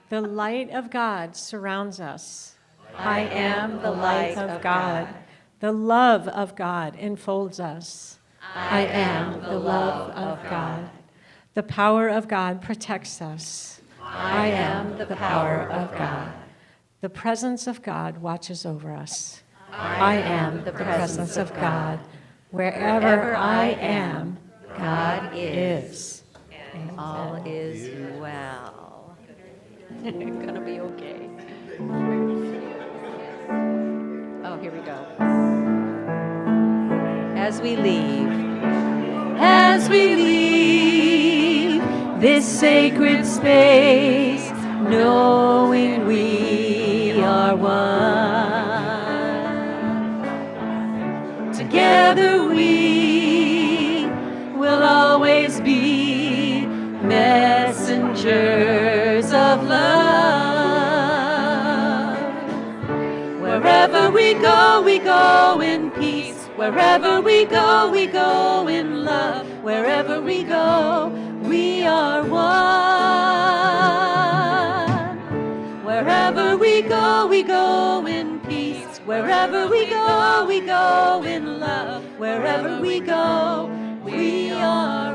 The light of God surrounds us. I am the light of God. The love of God enfolds us. I am the love of God. The power of God protects us. I am the power of God. The presence of God watches over us. I am the presence of God. Wherever I am, God is. All is well. Gonna be okay. Oh, here we go. As we leave this sacred space, knowing we are one, together we will always be messengers of love. Wherever we go in peace. Wherever we go in love. Wherever we go, we are one. Wherever we go in peace. Wherever we go in love. Wherever we go, we are